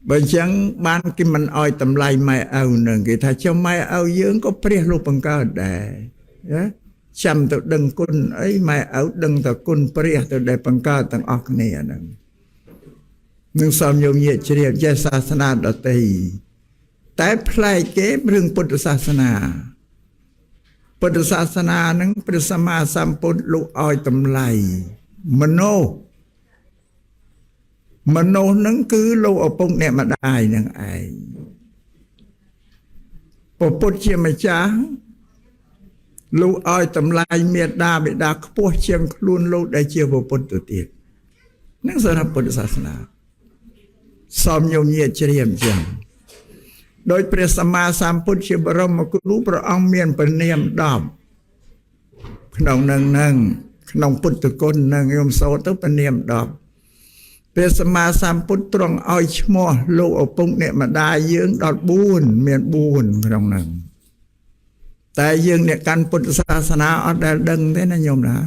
បើអញ្ចឹងបានគេមិនអោយតម្លៃម៉ែឪនឹងគេថាចុះម៉ែឪយើងក៏ព្រះលោកបង្កើតដែរណាចាំទៅដឹងគុណអីម៉ែឪដឹងតែគុណព្រះទៅដែលបង្កើតទាំងអស់គ្នាហ្នឹងនឹងសំញោមញាតិជ្រាបចេះសាសនាដទៃតែប្លែកគេរឿងពុទ្ធសាសនាពុទ្ធសាសនាហ្នឹងព្រះសម្មាសម្ពុទ្ធលោកឲ្យតម្លៃមនុស្សហ្នឹងគឺលោកឪពុកអ្នកម្ដាយនឹងឯងព្រះពុទ្ធជាម្ចាស់លោកឲ្យតម្លៃមេត្តាបិតាខ្ពស់ជាងខ្លួនលោកដែលជាព្រះពុទ្ធទៅទៀតនឹងសម្រាប់ពុទ្ធសាសនាសំញោមញាតិជ្រាបចឹងដោយព្រះសម្មាសម្ពុទ្ធជាបរមគ្រូព្រះអង្គមានព្រះនាម10ក្នុងនឹងក្នុងពុទ្ធគុណនឹងខ្ញុំសូត្រទៅព្រះនាម10ព្រះសម្មាសម្ពុទ្ធទ្រង់ឲ្យឈ្មោះលោកឪពុកអ្នកម្ដាយយើង14មាន4ក្នុងនឹងតែយើងអ្នកកាន់ពុទ្ធសាសនាអត់ដែលដឹងទេណាញោមណា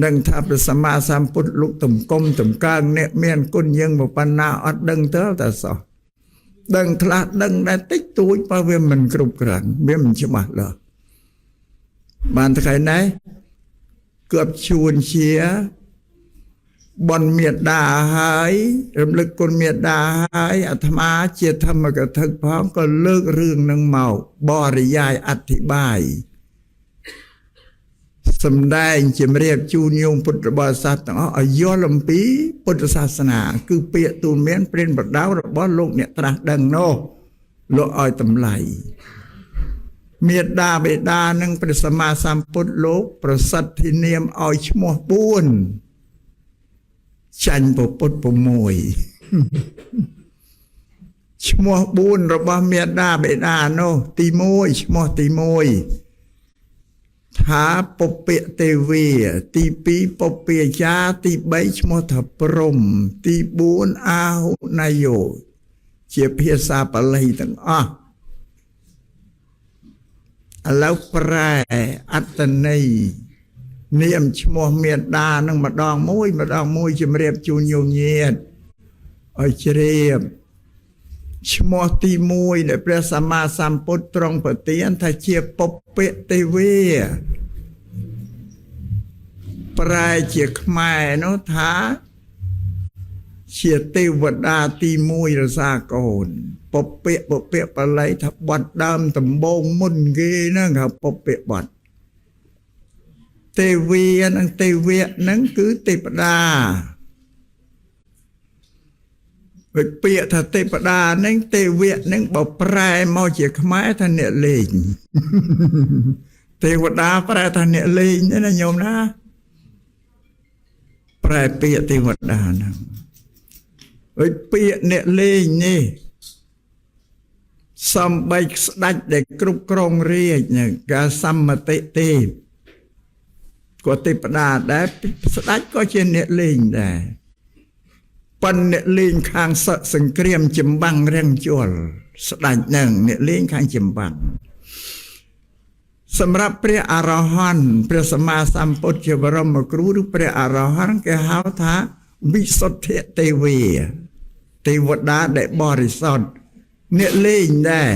នឹងថាព្រះសម្មាសម្ពុទ្ធលោកទំគុំទំកើងអ្នកមានគុណយើងមកប៉ុណ្ណាអត់ដឹងទៅតែសោះដឹងខ្លះដឹងតែតិចតួចបើវាមិនគ្រប់គ្រាន់វាមិនច្បាស់លាស់បានថ្ងៃនេះគប់ជួនជាបនមេត្តាហើយរំលឹកគុណមេត្តាហើយអាត្មាជាធម្មកថាផងក៏លើករឿងនឹងមកបរិយាយអធិប្បាយសម្ដែងជំរាបជូនញោមពុទ្ធបរិស័ទទាំងអស់ឲ្យយល់អំពីពុទ្ធសាសនាគឺពាក្យទូលមានព្រានប្រដៅរបស់លោកអ្នកត្រាស់ដឹងនោះលោកឲ្យតម្លៃមេត្តាបិតានិងព្រះសម្មាសម្ពុទ្ធលោកប្រសិទ្ធិនាមឲ្យឈ្មោះ4ចាញ់ពុទ្ធ6ឈ្មោះ4របស់មេត្តាបិតានោះទី1ឈ្មោះទី1ថាពុព្វទេវីទី2ពុព្វាចាទី3ឈ្មោះថាព្រំទី4អាហុណយោជាភាសាបាលីទាំងអស់ឥឡូវប្រែអត្តន័យនាមឈ្មោះមេត្តានឹងម្ដងមួយជំរាបជូនញោមញាតិឲ្យជ្រាបឈ្មោះទី1ដែលព្រះសម្មាសម្ពុទ្ធទ្រង់ប្រទានថាជាពុព្វទេវីប្រែជាខ្មែរនោះថាជាទេវតាទី1រសាកូនពុព្វបាលីថាបត់ដើមដំបងមុនគេហ្នឹងហៅពុព្វបត់ទេវីនិងទេវៈហ្នឹងគឺទេវតាវិពាក្យថាទេវតាហ្នឹងទេវៈហ្នឹងបើប្រែមកជាខ្មែរថាអ្នកលេងទេវតាប្រែថាអ្នកលេងទេណាញោមណាប្រែពាក្យទេវតាហ្នឹងវិពាក្យអ្នកលេងនេះសំបីស្ដេចដែលគ្រប់គ្រងរាជហ្នឹងកាសម្មតិទេពក៏ទេវតាដែរស្ដេចក៏ជាអ្នកលេងដែរប៉ុន្តែអ្នកលេងខាងសង្គ្រាមចម្បាំងរាំងជលស្ដេចហ្នឹងអ្នកលេងខាងចម្បាំងសម្រាប់ព្រះអរហន្តព្រះសម្មាសម្ពុទ្ធជាបរមគ្រូឬព្រះអរហន្តគេហៅថាវិសុទ្ធិទេវីទេវតាដែលបរិសុទ្ធអ្នកលេងដែរ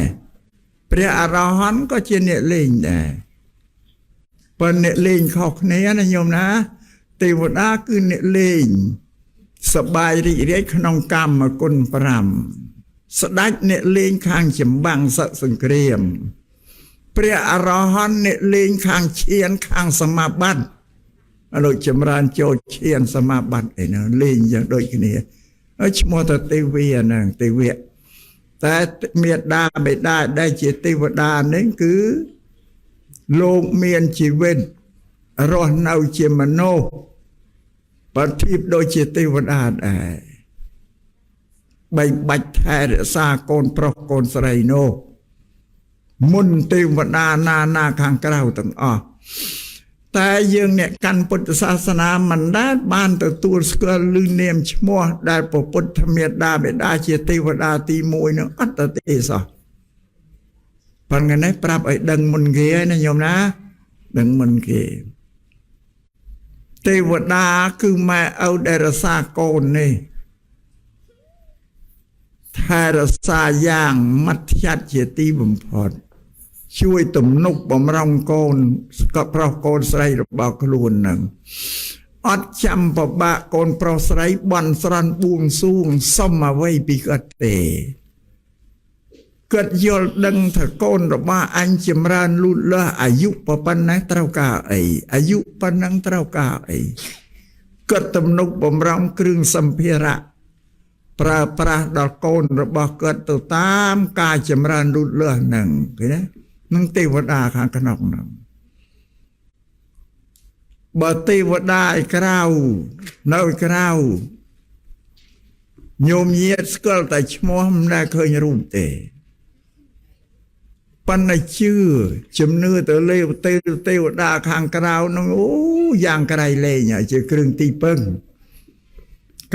ព្រះអរហន្តក៏ជាអ្នកលេងដែរប៉ុន្តែអ្នកលេងខុសគ្នាណាញោមណាទេវតាគឺអ្នកលេងសបាយរីករាយក្នុងកម្មគុណ5ស្ដេចអ្នកលេងខាងចម្បាំងសង្គ្រាមព្រះអរហន្តអ្នកលេងខាងឈានខាងសមាបត្តិលោកចម្រើនចូលឈានសមាបត្តិឯណាលេងយ៉ាងដូចគ្នាហើយឈ្មោះទៅទេវីហ្នឹងទេវៈតែមេត្តាបិតាដែលជាទេវតានេះគឺលោកមានជីវិតរស់នៅជាមនុស្សប្រតិបដូចជាទេវតាដែរបីបាច់ថែរក្សាកូនប្រុសកូនស្រីនោះ មុនទេវតាណាខាងក្រៅទាំងអស់តែយើងអ្នកកាន់ពុទ្ធសាសនាមិនដែលបានទទួលស្គាល់ឬនាមឈ្មោះដែលព្រះពុទ្ធមេត្តាបិតាជាទេវតាទី1នឹងអត់ទេសោះប៉ុន្តែនេះប្រាប់ឲ្យដឹងមុនគេហើយណាញោមណាដឹងមុនគេទេវតាគឺម៉ែឪដែលរសាកូននេះថែរក្សាយ៉ាងម៉ត់ចាត់ជាទីបំផុតជួយទំនុកបំរុងកូនក៏ប្រុសកូនស្រីរបស់ខ្លួននឹងអត់ចាំពិបាកកូនប្រុសស្រីបន់ស្រន់បួងសួងសុំអ្វីពីគាត់ទេគាត់យល់ដឹងថាកូនរបស់អញចម្រើនលូតលាស់អាយុប៉ុណ្ណេះត្រូវការអីអាយុប៉ុណ្ណឹងត្រូវការអីគាត់ទំនុកបំរុងគ្រឿងសម្ភារៈប្រើប្រាស់ដល់កូនរបស់គាត់ទៅតាមការចម្រើនលូតលាស់នឹងឃើញទេនឹងទេវតាខាងក្នុងហ្នឹងបើទេវតាឯក្រៅនៅក្រៅញោមញាតស្គាល់តែឈ្មោះមិនដែលឃើញរូបទេប៉ុន្តែជឿជំនឿទៅលើទេវតាខាងក្រៅហ្នឹងអូយ៉ាងក្រៃលែងជាគ្រឿងទីពឹង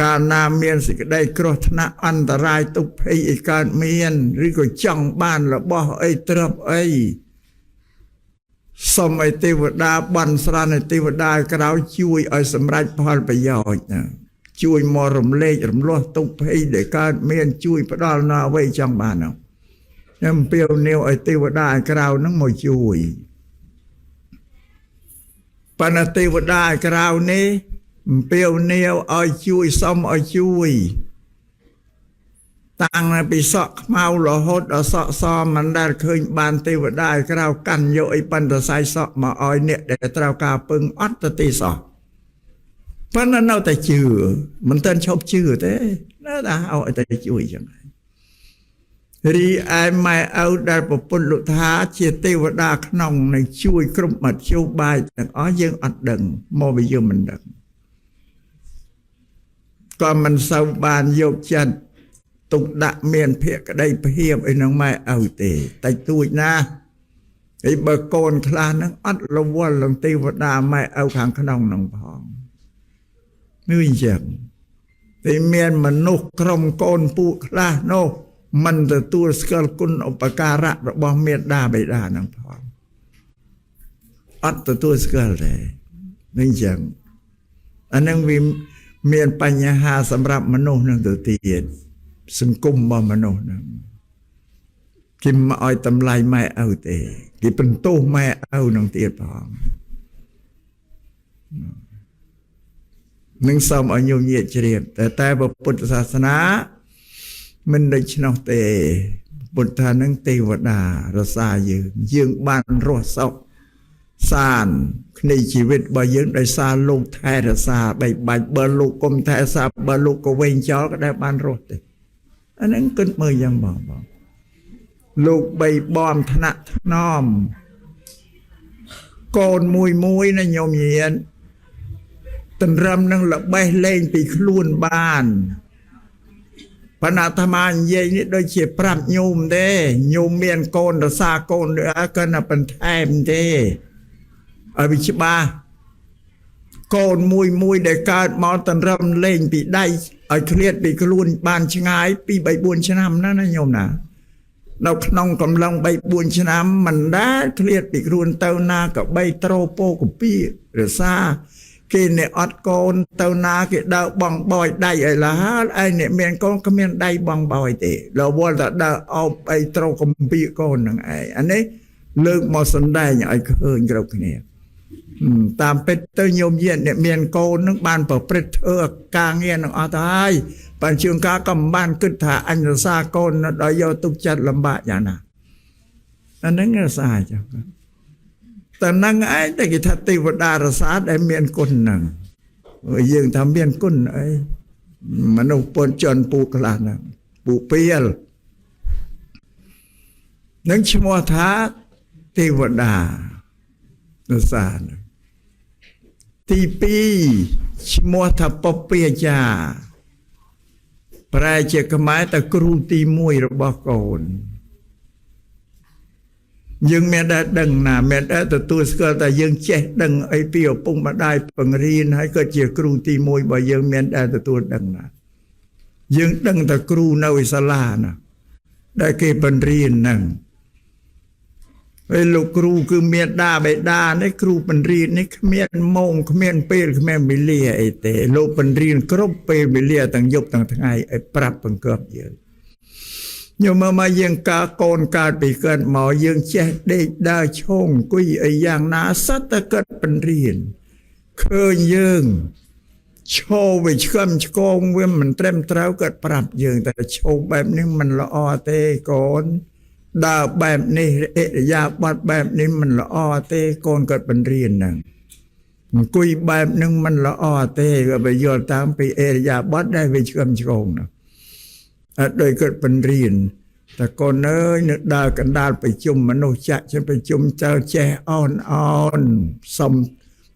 កាលណាមានសេចក្តីគ្រោះថ្នាក់អន្តរាយទុក្ខភ័យឯកើតមានឬក៏ចង់បានរបស់អីទ្រព្យអីសូមឲ្យទេវតាបន់ស្រន់ឲ្យទេវតាក្រៅជួយឲ្យសម្រេចផលប្រយោជន៍ណាជួយមករំលែករំលោះទុក្ខភ័យដែលកើតមានជួយផ្ដល់នៅអ្វីចង់បាននោះខ្ញុំពៀវនាវឲ្យទេវតាក្រៅហ្នឹងមកជួយប៉ុន្តែទេវតាក្រៅនេះពៀវនាវឲ្យជួយសុំឲ្យជួយតាំងពីសក់ខ្មៅរហូតដល់សក់សមិនដែលឃើញបានទេវតាក្រៅកាន់យកអីបន្ទសាយសក់មកឲ្យអ្នកដែលត្រូវការពឹងអត់ទៅទេសោះប៉ុន្តែនៅតែជឿមិនទាន់ឈប់ជឿទេនៅតែឲ្យតែជួយចឹងរីឯម៉ែឪដែលប្រពន្ធលោកថាជាទេវតាក្នុងនឹងជួយគ្រប់មធ្យោបាយទាំងអស់យើងអត់ដឹងមកវាយើងមិនដឹងក៏មិនសូវបានយកចិត្តទុកដាក់មានភក្តីភាពឯនឹងម៉ែឪទេតែទួចណាហើយបើកូនខ្លះហ្នឹងអត់រវល់នឹងទេវតាម៉ែឪខាងក្នុងហ្នឹងផងនេះអញ្ចឹងតែមានមនុស្សក្រុមកូនពួកខ្លះនោះមិនទទួលស្គាល់គុណឧបការៈរបស់មេត្តាបិតាហ្នឹងផងអត់ទទួលស្គាល់ទេនេះអញ្ចឹងអានឹងវាមានបញ្ហាសម្រាប់មនុស្សនឹងទៅទៀតសង្គមរបស់មនុស្សហ្នឹងគេមិនឲ្យតម្លៃម៉ែឪទេគេបន្ទោសម៉ែឪនឹងទៀតផងនឹងសូមឲ្យញោមញាតជ្រាបតែពុទ្ធសាសនាមិនដូច្នោះទេពុទ្ធថានឹងទេវតារសាយើងបានរស់សុខសាននៃជីវិតរបស់យើងដោយសារលោកថែរក្សាបីបាច់បើលោកគុំថែរក្សាបើលោកក៏វែងចោលក៏ដែលបានរស់ទេអាហ្នឹងគិតមើលយ៉ាងបងលោកបីបំថ្នាក់ថ្នមកូនមួយណាញោមញានតម្រឹមនឹងល្បេះលេងពីខ្លួនបានបណ្ណាអាត្មានិយាយនេះដូចជាប្រាប់ញោមទេញោមមានកូនរសាកូនក៏ណាបន្ថែមទេឲ្យវាច្បាស់កូនមួយដែលកើតមកតម្រឹមលេងពីដៃឲ្យឃ្លាតពីខ្លួនបានឆ្ងាយ2 3 4ឆ្នាំណាញោមណានៅក្នុងកំឡុង3 4ឆ្នាំមិនដែលឃ្លាតពីខ្លួនទៅណាក៏បីត្រូពោកពីរសាគេអ្នកអត់កូនទៅណាគេដើរបងបយដៃឲ្យឡាហើយឯអ្នកមានកូនក៏មានដៃបងបយទេរវល់តែដើរអោបអីត្រូកំពីកូននឹងឯងអានេះលើកមកសម្ដែងឲ្យឃើញគ្រប់គ្នាតាមពិតទៅញោមញាតអ្នកមានកូននឹងបានប្រព្រឹត្តធ្វើការងារនឹងអត់ទៅហើយបានជាងការក៏មិនបានគិតថាអញរសាកូនដល់យកទុកចិត្តលំបាកយ៉ាងណាអាហ្នឹងរសាចឹងតែនឹងឯងតែគេថាទេវតារសាដែលមានគុណហ្នឹងយើងថាមានគុណអីមនុស្សពលជនពូខ្លះហ្នឹងពូពីលនឹងឈ្មោះថាទេវតារសាទី2ឈ្មោះថាពពាចាប្រែជាខ្មែរតែគ្រូទី1របស់កូន យើងមានតែដឹងណាមានតែទទួលស្គាល់តែយើងចេះដឹងអីពីឪពុកម្ដាយបង្រៀនហើយក៏ជាគ្រូទី1របស់យើងមានតែទទួលដឹងណាយើងដឹងតែគ្រូនៅឯសាលាណាដែលគេបង្រៀនហ្នឹងហើយលោកគ្រូគឺមានដាបេដានេះគ្រូបង្រៀននេះគ្មានម៉ោងគ្មានពេលគ្មានវេលាអីទេលោកបង្រៀនគ្រប់ពេលវេលាទាំងយប់ទាំងថ្ងៃឲ្យប្រាប់បង្គាប់យើងញោមមកយើងការកូនកើតពីកើតមកយើងចេះដេកដើរឈោងអង្គុយអីយ៉ាងណាសត្វតែកើតបង្រៀនឃើញយើងឈោវាឆ្កឹមឆ្កងវាមិនត្រឹមត្រូវគាត់ប្រាប់យើងតែឈោបែបនេះមិនល្អទេកូនដើរបែបនេះអិរិយាបថបែបនេះមិនល្អទេកូនគាត់បង្រៀនហ្នឹងអង្គុយបែបហ្នឹងមិនល្អទេក៏ไปយល់តាមពីអិរិយាបថដែលវាឆ្កឹមឆ្កងណាអត់ដោយគាត់បង្រៀនតែកូនអើយនៅដើរកណ្ដាលប្រជុំមនុស្សចាក់ជាប្រជុំចៅចេះអោនសំ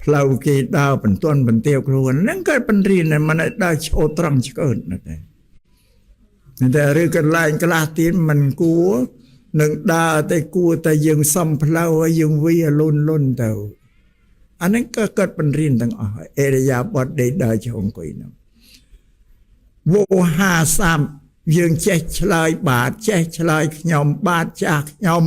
ផ្លូវគេដើរបន្ទាន់បន្ទាវខ្លួនហ្នឹងគាត់បង្រៀនមិនឲ្យដើរឈោត្រង់ឆ្កើតណាតែឬកន្លែងខ្លះទៀតមិនគួរនឹងដើរតែគួរតែយើងសំផ្លូវឲ្យយើងវាលុនទៅអាហ្នឹងក៏គាត់បង្រៀនទាំងអស់អេរិយាបថដេកដើរឈោអង្គុយហ្នឹងវោហាសាមយើងចេះឆ្លើយបាទចេះឆ្លើយខ្ញុំបាទចាស់ខ្ញុំ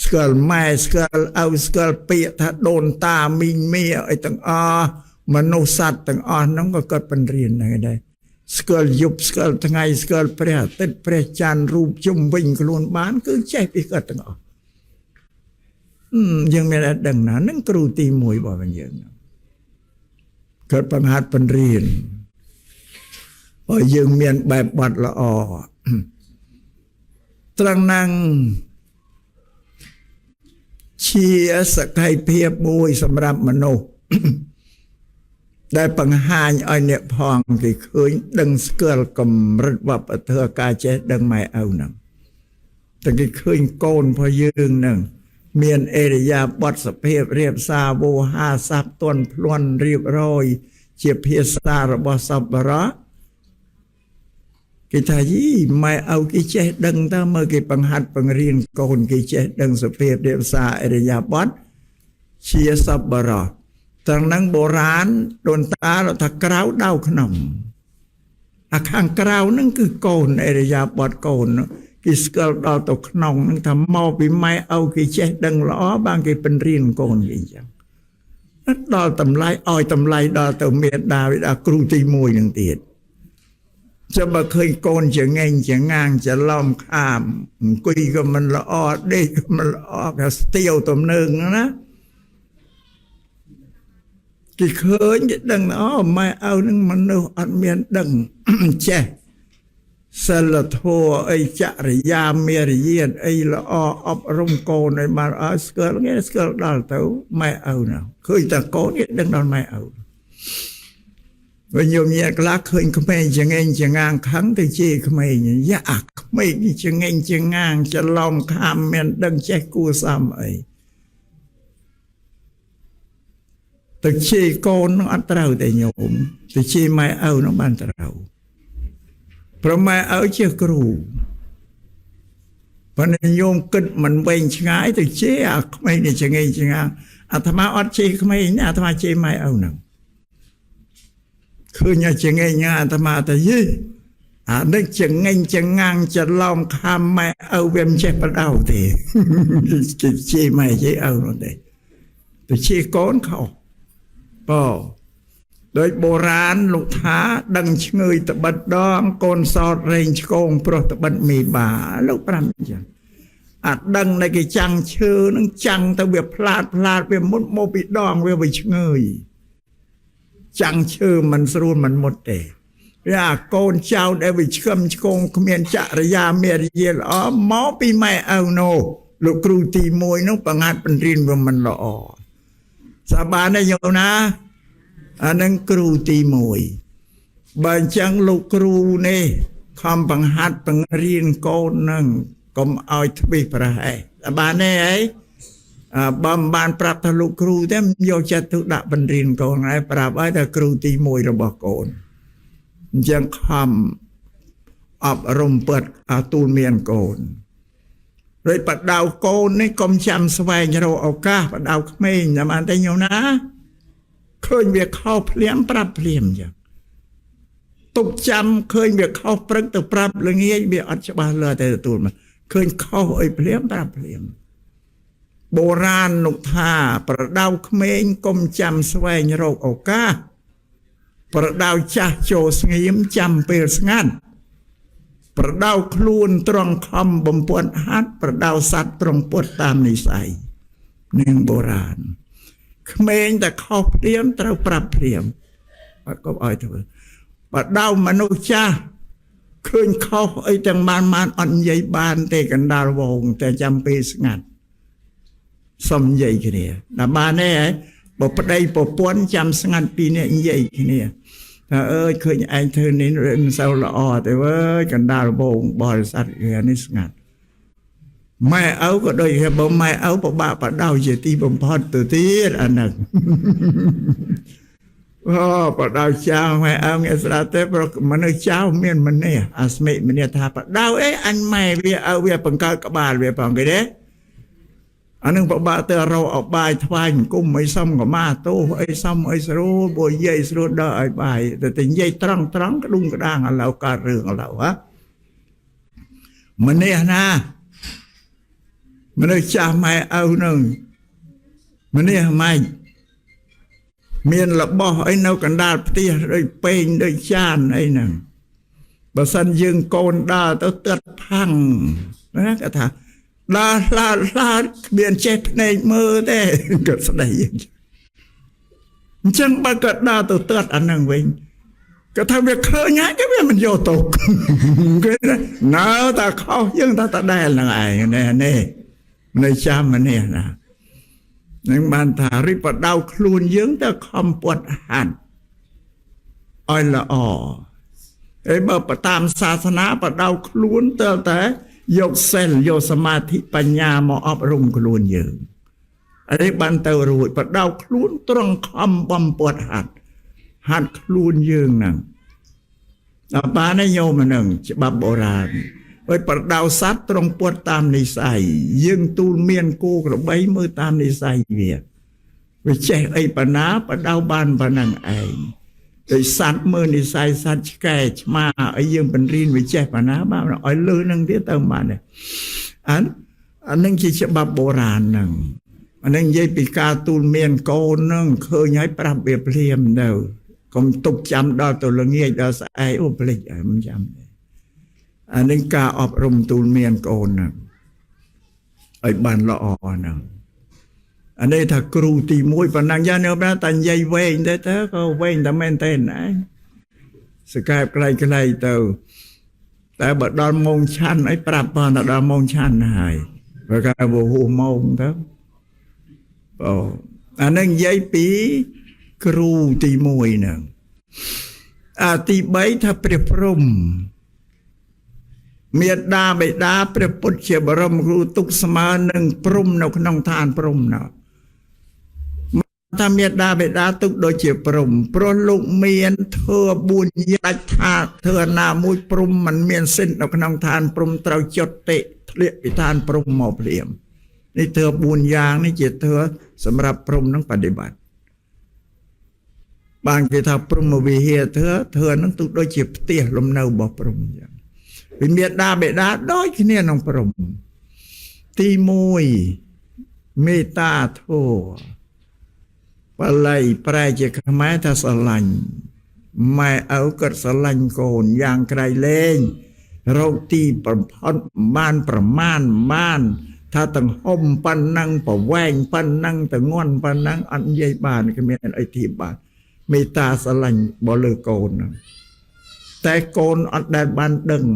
ស្គាល់ម៉ែស្គាល់ឪស្គាល់ពាក្យថាដូនតាមីងមីអីទាំងអស់មនុស្សសត្វទាំងអស់ហ្នឹងក៏គាត់បង្រៀនដែរស្គាល់យប់ស្គាល់ថ្ងៃស្គាល់ព្រះអាទិត្យព្រះច័ន្ទរូបជុំវិញខ្លួនបានគឺចេះពីគាត់ទាំងអស់យើងមានតែដឹងណាហ្នឹងគ្រូទី1របស់យើងគាត់បង្ហាត់បង្រៀនឲ្យយើងមានបែបបទល្អត្រង់ហ្នឹងជាសក្ខីភាពមួយសម្រាប់មនុស្សដែលបង្ហាញឲ្យអ្នកផងគេឃើញដឹងស្គាល់កម្រិតវប្បធម៌ការចេះដឹងម៉ែឪហ្នឹងតែគេឃើញកូនរបស់យើងហ្នឹងមានអេរិយាបថសភាពរៀបសារវោហារស័ព្ទទន់ភ្លន់រៀបរយជាភាសារបស់សប្បុរសគេថាយីម៉ែឪគេចេះដឹងតើមើលគេបង្ហាត់បង្រៀនកូនគេចេះដឹងសភាពរៀបសារអរិយាបថជាសប្បុរសទាំងហ្នឹងបុរាណដូនតាថាក្រៅដៅក្នុងអាខាងក្រៅហ្នឹងគឺកូនអរិយាបថកូនគេស្គាល់ដល់ទៅក្នុងហ្នឹងថាមកពីម៉ែឪគេចេះដឹងល្អបានគេបង្រៀនកូនគេអញ្ចឹងដល់តម្លៃឲ្យតម្លៃដល់ទៅមេដាបិតាគ្រូទី1ហ្នឹងទៀតចាំបើឃើញកូនចងេងចងាងច្រឡំខាមអង្គុយក៏មិនល្អដេកក៏មិនល្អក៏ស្ទាវទំនើងណាគេឃើញគេដឹងអូម៉ែឪនឹងមនុស្សអត់មានដឹងចេះសិលធម៌អីចរិយាមេរយាទអីល្អអប់រំកូនឲ្យបានឲ្យស្គាល់គេស្គាល់ដល់ទៅម៉ែឪណាឃើញតែកូនគេដឹងដល់ម៉ែឪវិញញោមញាក់ខ្លះឃើញក្មេងចងេងចងាងខឹងទៅជេរក្មេងយ៉ាអាក្មេងចងេងចងាងច្រឡំខាមមានដឹងចេះគួសមអីទៅជេរកូននោះអត់ត្រូវទេញោមទៅជេរម៉ែឪនោះបានត្រូវព្រោះម៉ែឪជាគ្រូប៉ុន្តែញោមគិតមិនវែងឆ្ងាយទៅជេរអាក្មេងនេះចងេងចងាងអាត្មាអត់ជេរក្មេងណាអាត្មាជេរម៉ែឪហ្នឹងឃើញចងេញអាត្មាទៅយីអានេះចងេញចងាងច្រឡំខាំម៉ែឪវាមិនចេះបដៅទេជេរម៉ែជេរឪនោះទេទៅជេរកូនខុសបើដោយបុរាណលោកថាដឹងឈ្ងើយត្បិតដងកូនសោតរែងឆ្កងប្រុសត្បិតមីបាលោក5អញ្ចឹងអាដឹងនៃគេចាំងឈើនឹងចាំងទៅវាផ្លាតវាមុតមកពីដងវាឈ្ងើយចាំងឈើមិនស្រួលមិនមុតទេវាកូនចៅដែលវាឆ្កឹមឆ្កងគ្មានចរិយាមេរយាល្អមកពីម៉ែឪនោះលោកគ្រូទី1នោះបង្ហាត់បង្រៀនវាមិនល្អសាបានទេញោមណាអានឹងគ្រូទី1បើអញ្ចឹងលោកគ្រូនេះខំបង្ហាត់បង្រៀនកូននឹងកុំឲ្យធ្វេសប្រហែសសាបានទេអីបើមិនបានប្រាប់ថាលោកគ្រូទេយកចិត្តទុកដាក់បង្រៀនកូនហើយប្រាប់ឲ្យថាគ្រូទី1របស់កូនអញ្ចឹងខំអប់រំពិតទូលមានកូន rồi bắt đầu cô này công chăm xoay rồi ở cả bắt đầu mình làm ăn tay nhau ná khơi việc khâu liếm prap liếm chứ tục chăm khơi việc khâu prap từ prap là nghe việc ăn cho ba lơ từ tụi mà khơi khâu ấy liếm prap liếmโบราณ นุท่าประดาวเขมรกรมจำสวายโรคโอกาประดาวจ่าโจสงยิ้มจำเปิดสงันประดาวคลูนตรงคำบ่มปวดฮัดประดาวสัตว์ตรงปวดตามนิสัยหนึ่งโบราณเขมรแต่เข้าเตรียมเต้าปรับเตรียมก็อ่อยเถอะประดาวมนุษย์จ้าคืนเข้าไอ้จังมันอ่อนใหญ่บานแต่กันดาววงแต่จำเปิดสงันสมใหญ่ขึ้นเนี่ยแต่บ้านเนี่ยบอกประเดี๋ยวปวนจำสงันปีเนี่ยใหญ่ขึ้นเนี่ยถ้าเคยไอ้เธอนี่เรื่องเศร้าละอ่อแต่ว่ากันดาลโบงบริษัทเรื่องนี้สงัดไม่เอาก็โดยแค่บอกไม่เอาบอกบ้าปะดาวเจตีบ่มพอดตัวที่อันนั้นปะดาวเจ้าไม่เอาเงี้ยสระเต้เพราะมันเจ้าเมียนมันเนี่ยอาสมิมันเนี่ยท่าปะดาวอันไม่เวียเอาเวียปังกากบาลเวียปังกันเด้อันนึงปะบ้าเตอเราออกใบทวายกุ้มไอ้ซ้ำกับมาโต้ไอ้ซ้ำไอ้สรูบอยใหญ่สรูได้ไอ้ใบแต่ถึงใหญ่ตรังกระดุงกระด้างเราการเรื่องเราฮะมันเนี่ยนะมันเลยจะไม่เอาหนึ่งมันเนี่ยไม่เมียนละบ่อไอ้เนากันดาเตี้ยเลยเป็นเลยจานไอ้หนึ่งบะสันยึงโกนดาเต้าเตือนพังนะกระถาลาเบียนเจ็บในมือได้เกิดอะไรอย่างนี้จังบังเกิดดาตัวเตือนอันนั้นเองก็ทำviệcเคยง่ายก็ไม่มันโยตกก็น้าตาเขายังตาได้ละไงเนี่ยในจำมันเนี่ยนะในบ้านถาริปดาวคลูนยังแต่คำปวดหันอ้อยละอ่อไอ้เบอร์ประตามศาสนาปดาวคลูนแต่ยกเส้นโยสมาธิปัญญามาอบรมครูนยืนอะไรบันเตอรูปดาวครูนตรงคำบำปวดหัดครูนยืนนั่งปาในโยมหนึ่งฉบับโบราณไว้ปดาวซัดตรงปวดตามนิสัยยืงตูนเมียนกูกระใบมือตามนิสัยเวียไปแช่ไอ้ปนาปดาวบานปนังไอไอ้สัตว์มือนิสัยสัตว์แก่มาไอ้ยังเป็นรีนไปแช่ปนาบ้างไอ้เลือนั่งที่เติมมาเนี่ยอันนั้นคือฉบับโบราณนั่งอันนั้นยัยปีกาตูนเมียนโกนั่งเคยย้ายปรับเบียบเรียมเดียวก็ตุกจำดาวตัวละเงียดาวสายอุปลิกมันจำอันนั้นกาอบรมตูนเมียนโกนั่งไอ้บันละอ่อนั่งอันนี้ถ้าครูตีมวยปนังยาเนื้อแม่ตันยัยเวงได้แต่ก็เวงแต่แม่นเต้นนะสกายไกลเต่าแต่บัดดอนมงชันไอ้ปรับปอนดอนมงชันหายเพราะการบูหูมงเท่าอันนั้นยัยปีครูตีมวยหนึ่งตีใบถ้าเปรียบพรมเมียดาใบดาเปรียบปุจเฉบรมครูตุกสมาหนึ่งพรมนกนองทานพรมนะถ้าเมียดาเบดาตุกโดยเฉียบปรุมเพราะลูกเมียนเธอบุญยัดธาเธอนามุยปรุมมันเมียนสิ้นเอาขนองทานปรุมเตาจดเตะเลียปิทานปรุมหมอเปลี่ยมนี่เธอบุญยางนี่เจตเธอสำหรับปรุมนังปฏิบัติบางทีถ้าปรุมมาวิเฮียเธอนั้นตุกโดยเฉียบเตี้ยลมเนาบ่ปรุมอย่างเป็นเมียดาเบดาโดยที่เนี่ยน้องปรุมตีมวยเมตาโทปลายแปรจะขมายถ้าสลันไม่เอาเกิดสลันโกนอย่างไกลเล่งเราตีประพอนบ้านประมาณบ้านถ้าตั้งห่มปันนั่งประแวงปันนั่งแต่งอนปันนั่งอันใหญ่บ้านก็มีไอทีบ้านมีตาสลันบอลโกนแต่โกนอันใดบ้านดึง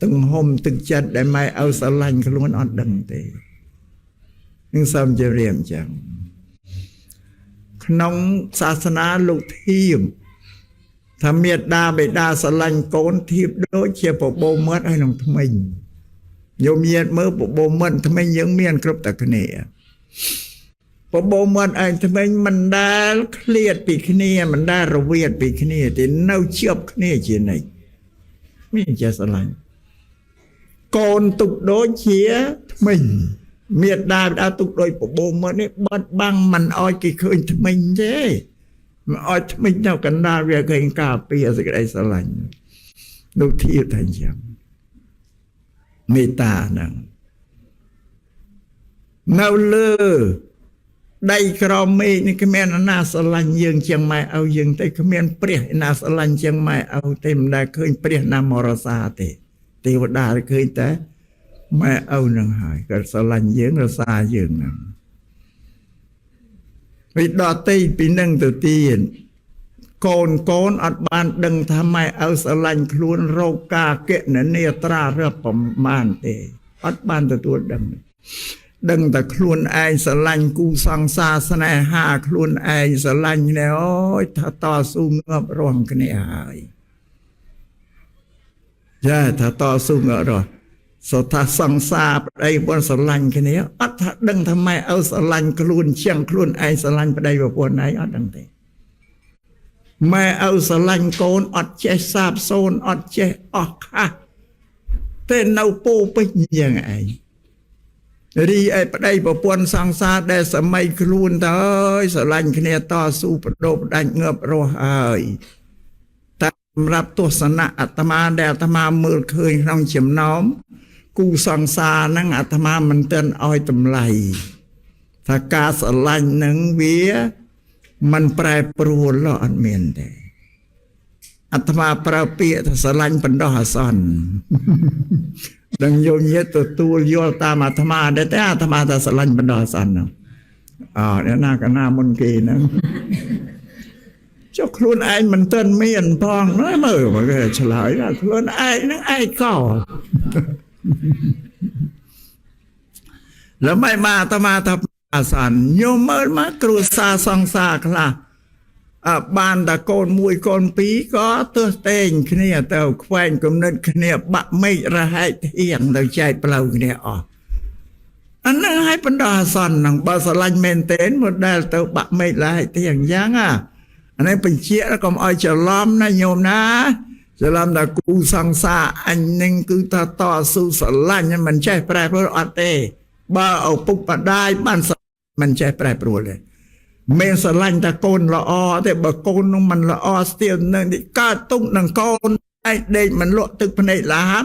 ตั้งห่มตั้งจัดได้ไม่เอาสลันขลุ่นอันดึงเตะนึกซ้ำจะเรียมจังขนมศาสนาลูกทีมถ้าเมียดาไปดาสลันโกนทีบโดยเชี่ยปโบเมื่อให้น้องทำไมโยมเมียดเมื่อปโบเมื่อทำไมยังเมียนครบตะกเนียปโบเมื่อไอ้ทำไมมันได้เครียดปีขเนียมันได้ระเวียดปีขเนียแต่เน่าเชื่อขเนียเจียไหนไม่จะสลัน កូនទុកដូចជាថ្មិញមេដាបដាទុកដូចបបោមើលនេះបាត់បាំងមិនអោយគេឃើញថ្មិញទេមិនអោយថ្មិញនៅកណ្ដាលវាឃើញការពារសេចក្តីស្រឡាញ់នោះធៀបថាអញ្ចឹងមេត្តាហ្នឹងនៅលើដៃក្រមមេឃនេះគ្មានណាស្រឡាញ់យើងជាងម៉ែឪយើងទេគ្មានព្រះណាស្រឡាញ់ជាងម៉ែឪទេមិនដែលឃើញព្រះណាមរសាទេទេវតាឃើញតែម៉ែឪនឹងហើយក៏ស្រឡាញ់យើងរសាយើងហ្នឹងវិដតីពីនឹងទៅទៀតកូនអត់បានដឹងថាម៉ែឪស្រឡាញ់ខ្លួនរោគការគណនាត្រារឹបប្រមាណទេអត់បានទទួលដឹងតែខ្លួនឯងស្រឡាញ់គូសង្សារស្នេហាខ្លួនឯងស្រឡាញ់នេះអូយថាតស៊ូងាប់រងគ្នាហើយចាថាតស៊ូងាប់រងសូថាសង្សារប្តីប្រពន្ធស្រឡាញ់គ្នាអត់ថាដឹងថាម៉ែឪស្រឡាញ់ខ្លួនជាងខ្លួនឯងស្រឡាញ់ប្តីប្រពន្ធឯងអត់ដឹងទេម៉ែឪស្រឡាញ់កូនអត់ចេះសាបសូន្យអត់ចេះអស់ខាសតែនៅពោពេញយ៉ាងឯងរីឯប្តីប្រពន្ធសង្សារដែលសម័យខ្លួនទៅអើយស្រឡាញ់គ្នាតស៊ូបដូរផ្ដាច់ងាប់រស់ហើយតែសម្រាប់ទស្សនៈអាត្មាដែលអាត្មាមើលឃើញក្នុងចំណោមគូសង្សារហ្នឹងអាត្មាមិនទាន់ឲ្យតម្លៃថាការស្រឡាញ់ហ្នឹងវាមិនប្រែប្រួលអត់មានទេអាត្មាប្រើពាក្យថាស្រឡាញ់បណ្ដោះអាសន្នដឹងយោញាទទួលយល់តាមអាត្មាដែរតែអាត្មាថាស្រឡាញ់បណ្ដោះអាសន្នហ្នឹងអ្នកណាកណាមុនគេហ្នឹងចុះខ្លួនឯងមិនទាន់មានផងណាមើលមកគេឆ្លើយថាខ្លួនឯងហ្នឹងឯងក៏แล้วไม่มาอาตมาทำอาสันโยมเมื่อมาครูซาสองซาคลาบ้านตะโกนมวยโกนปีก็ตัวเต็งเนี่ยแต่แขวนกำเนิดเนี่ยบะไม่ระหายเที่ยงแต่ใจเปล่าเนี่ยอ๋ออันนั้นให้ปัญดาสันนังบาสลันเมนเทนหมดได้แต่บะไม่ระหายเที่ยงยังอันนี้เป็นเชี่ยแล้วก็เอาจะล้อมนะโยมนะจะล้อมแต่กูสังสาอันนึงคือถ้าต่อสู้สลันมันใช่แปรเพราะอัตเตบ้าเอาปุ๊บมาได้บ้านมันใช่แปรปรวนเลยเมนสลันตะโกนละอแต่บะโกนนมันละอเสียนั่นนี่ก้าตุ้งนังโกนไอเด็กมันโลตึกพนัยละฮับ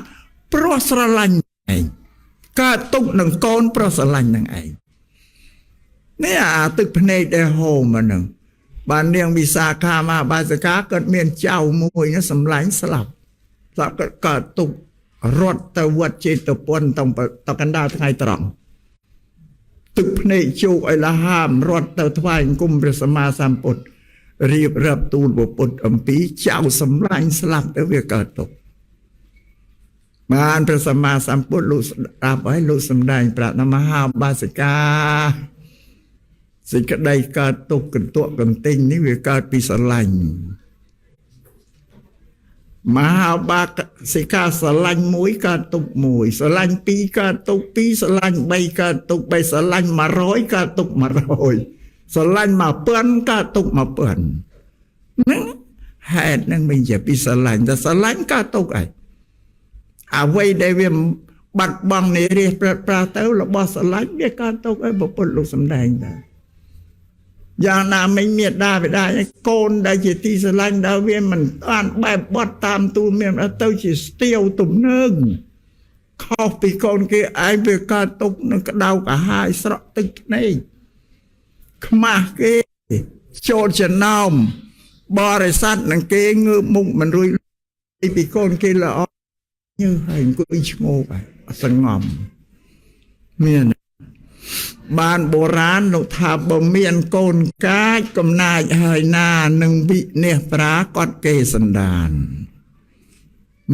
เพราะสลันไอก้าตุ้งนังโกนเพราะสลันนังไอเนี่ยตึกพนัยได้โฮมันหนึ่งบ้านเรียงวิสาขามาบาสกาเกิดเมียนเจ้ามวยเนี่ยสำลังสลับก็เกิดตุกรถตะวัดเจตปนตะกันดาทั้งไงตรองตึกในจูไอละห้ามรถเตาทวายกุมพระสมมาสัมพุทธรีบรับตูนบปุตอัมปีเจ้าสำลังสลับแต่เวเกิดตกมารพระสมมาสัมพุทธลุราบไว้ลุสำแดงปราณมหาบาสิกาสิ่งใดเกิดตกกันตัวกันติงนี่เวเกิดปีสลังมหาบาสิกาสลันมวยกาตุกมวยสลันปีกาตุกปีสลันใบกาตุกใบสลันมาร้อยกาตุกมาร้อยสลันมาเปื้อนกาตุกมาเปื้อนนั่งเหตุนั่งไม่ใช่ปีสลันแต่สลันกาตุกไอเอาไว้ได้เวียมบัดบังในเรียปลาเต้าเราบอกสลันเรียกาตุกไอบอกปลุกสำแดงได้อย่างน้ำไม่เมียดได้ไปได้โกนได้จีตีสลันดาวเวียนมันอ่านแบบบดตามตูเมียนเต้าจีเตียวตุ่มนึงเข้าปีโกนกี่ไอเบกาตุกนึงกระดาวกะหายสระตึกนี่ขมาเกโจจะน้ำบริษัทนังเกงือมุกมันรุยปีโกนกี่ละnhư hình củaอิชโมไปสงบเมียนบ้านโบราณเราทาบ่เมียนโกนกายกำนายหายนาหนึ่งวิเนี่ยปรากฏเกสันดาน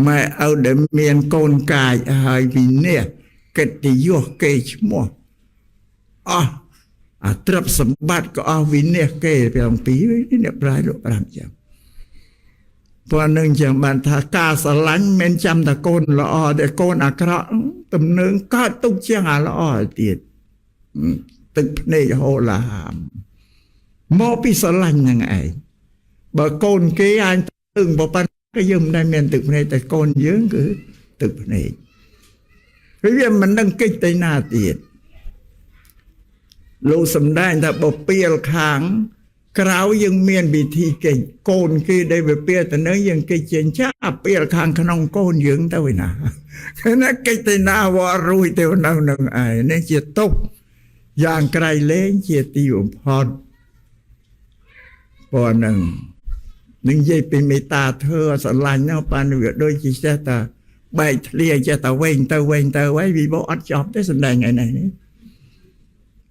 ไม่เอาเดเมียนโกนกายหายวิเนี่ยเกติโยเกชโมตรับสมบัติก็เอาวิเนี่ยเกไปลองปีนี่เนี่ยปลายโลกปรางจังพอหนึ่งจากบรรทากาสลันเมนจำตะโกนละอเดโกนอักระตำเนืองก็ตุกเชียงละอเตียดตึกในโหราหามมอพิสลันยังไงบ่โกนเกี่ยนตึงบ่ปันก็ยืมได้เมียนตึกในแต่โกนเยอะคือตึกใน វាមិនដឹងកិច្ចទៅណាទៀតលោកសំដែងថាបើពៀលខាងក្រៅយើងមានវិធីកិច្ចកូនគេដែលវាពៀលទៅនឹងយើងកិច្ចចេញចាពៀលខាងក្នុងកូនយើងទៅឯណាណាកិច្ចទៅណាវល់រួយទៅនៅនឹងឯងនេះជាទុកយ៉ាងក្រៃលែងជាទីបំផុតព្រោះនឹងនិយាយពីមេត្តាធ្វើស្រឡាញ់នោះបានវាដូចជាចេះតែបែកធ្លាចេះតែវិញទៅហើយវាបោអត់ចប់ទេសំដែងថ្ងៃនេះ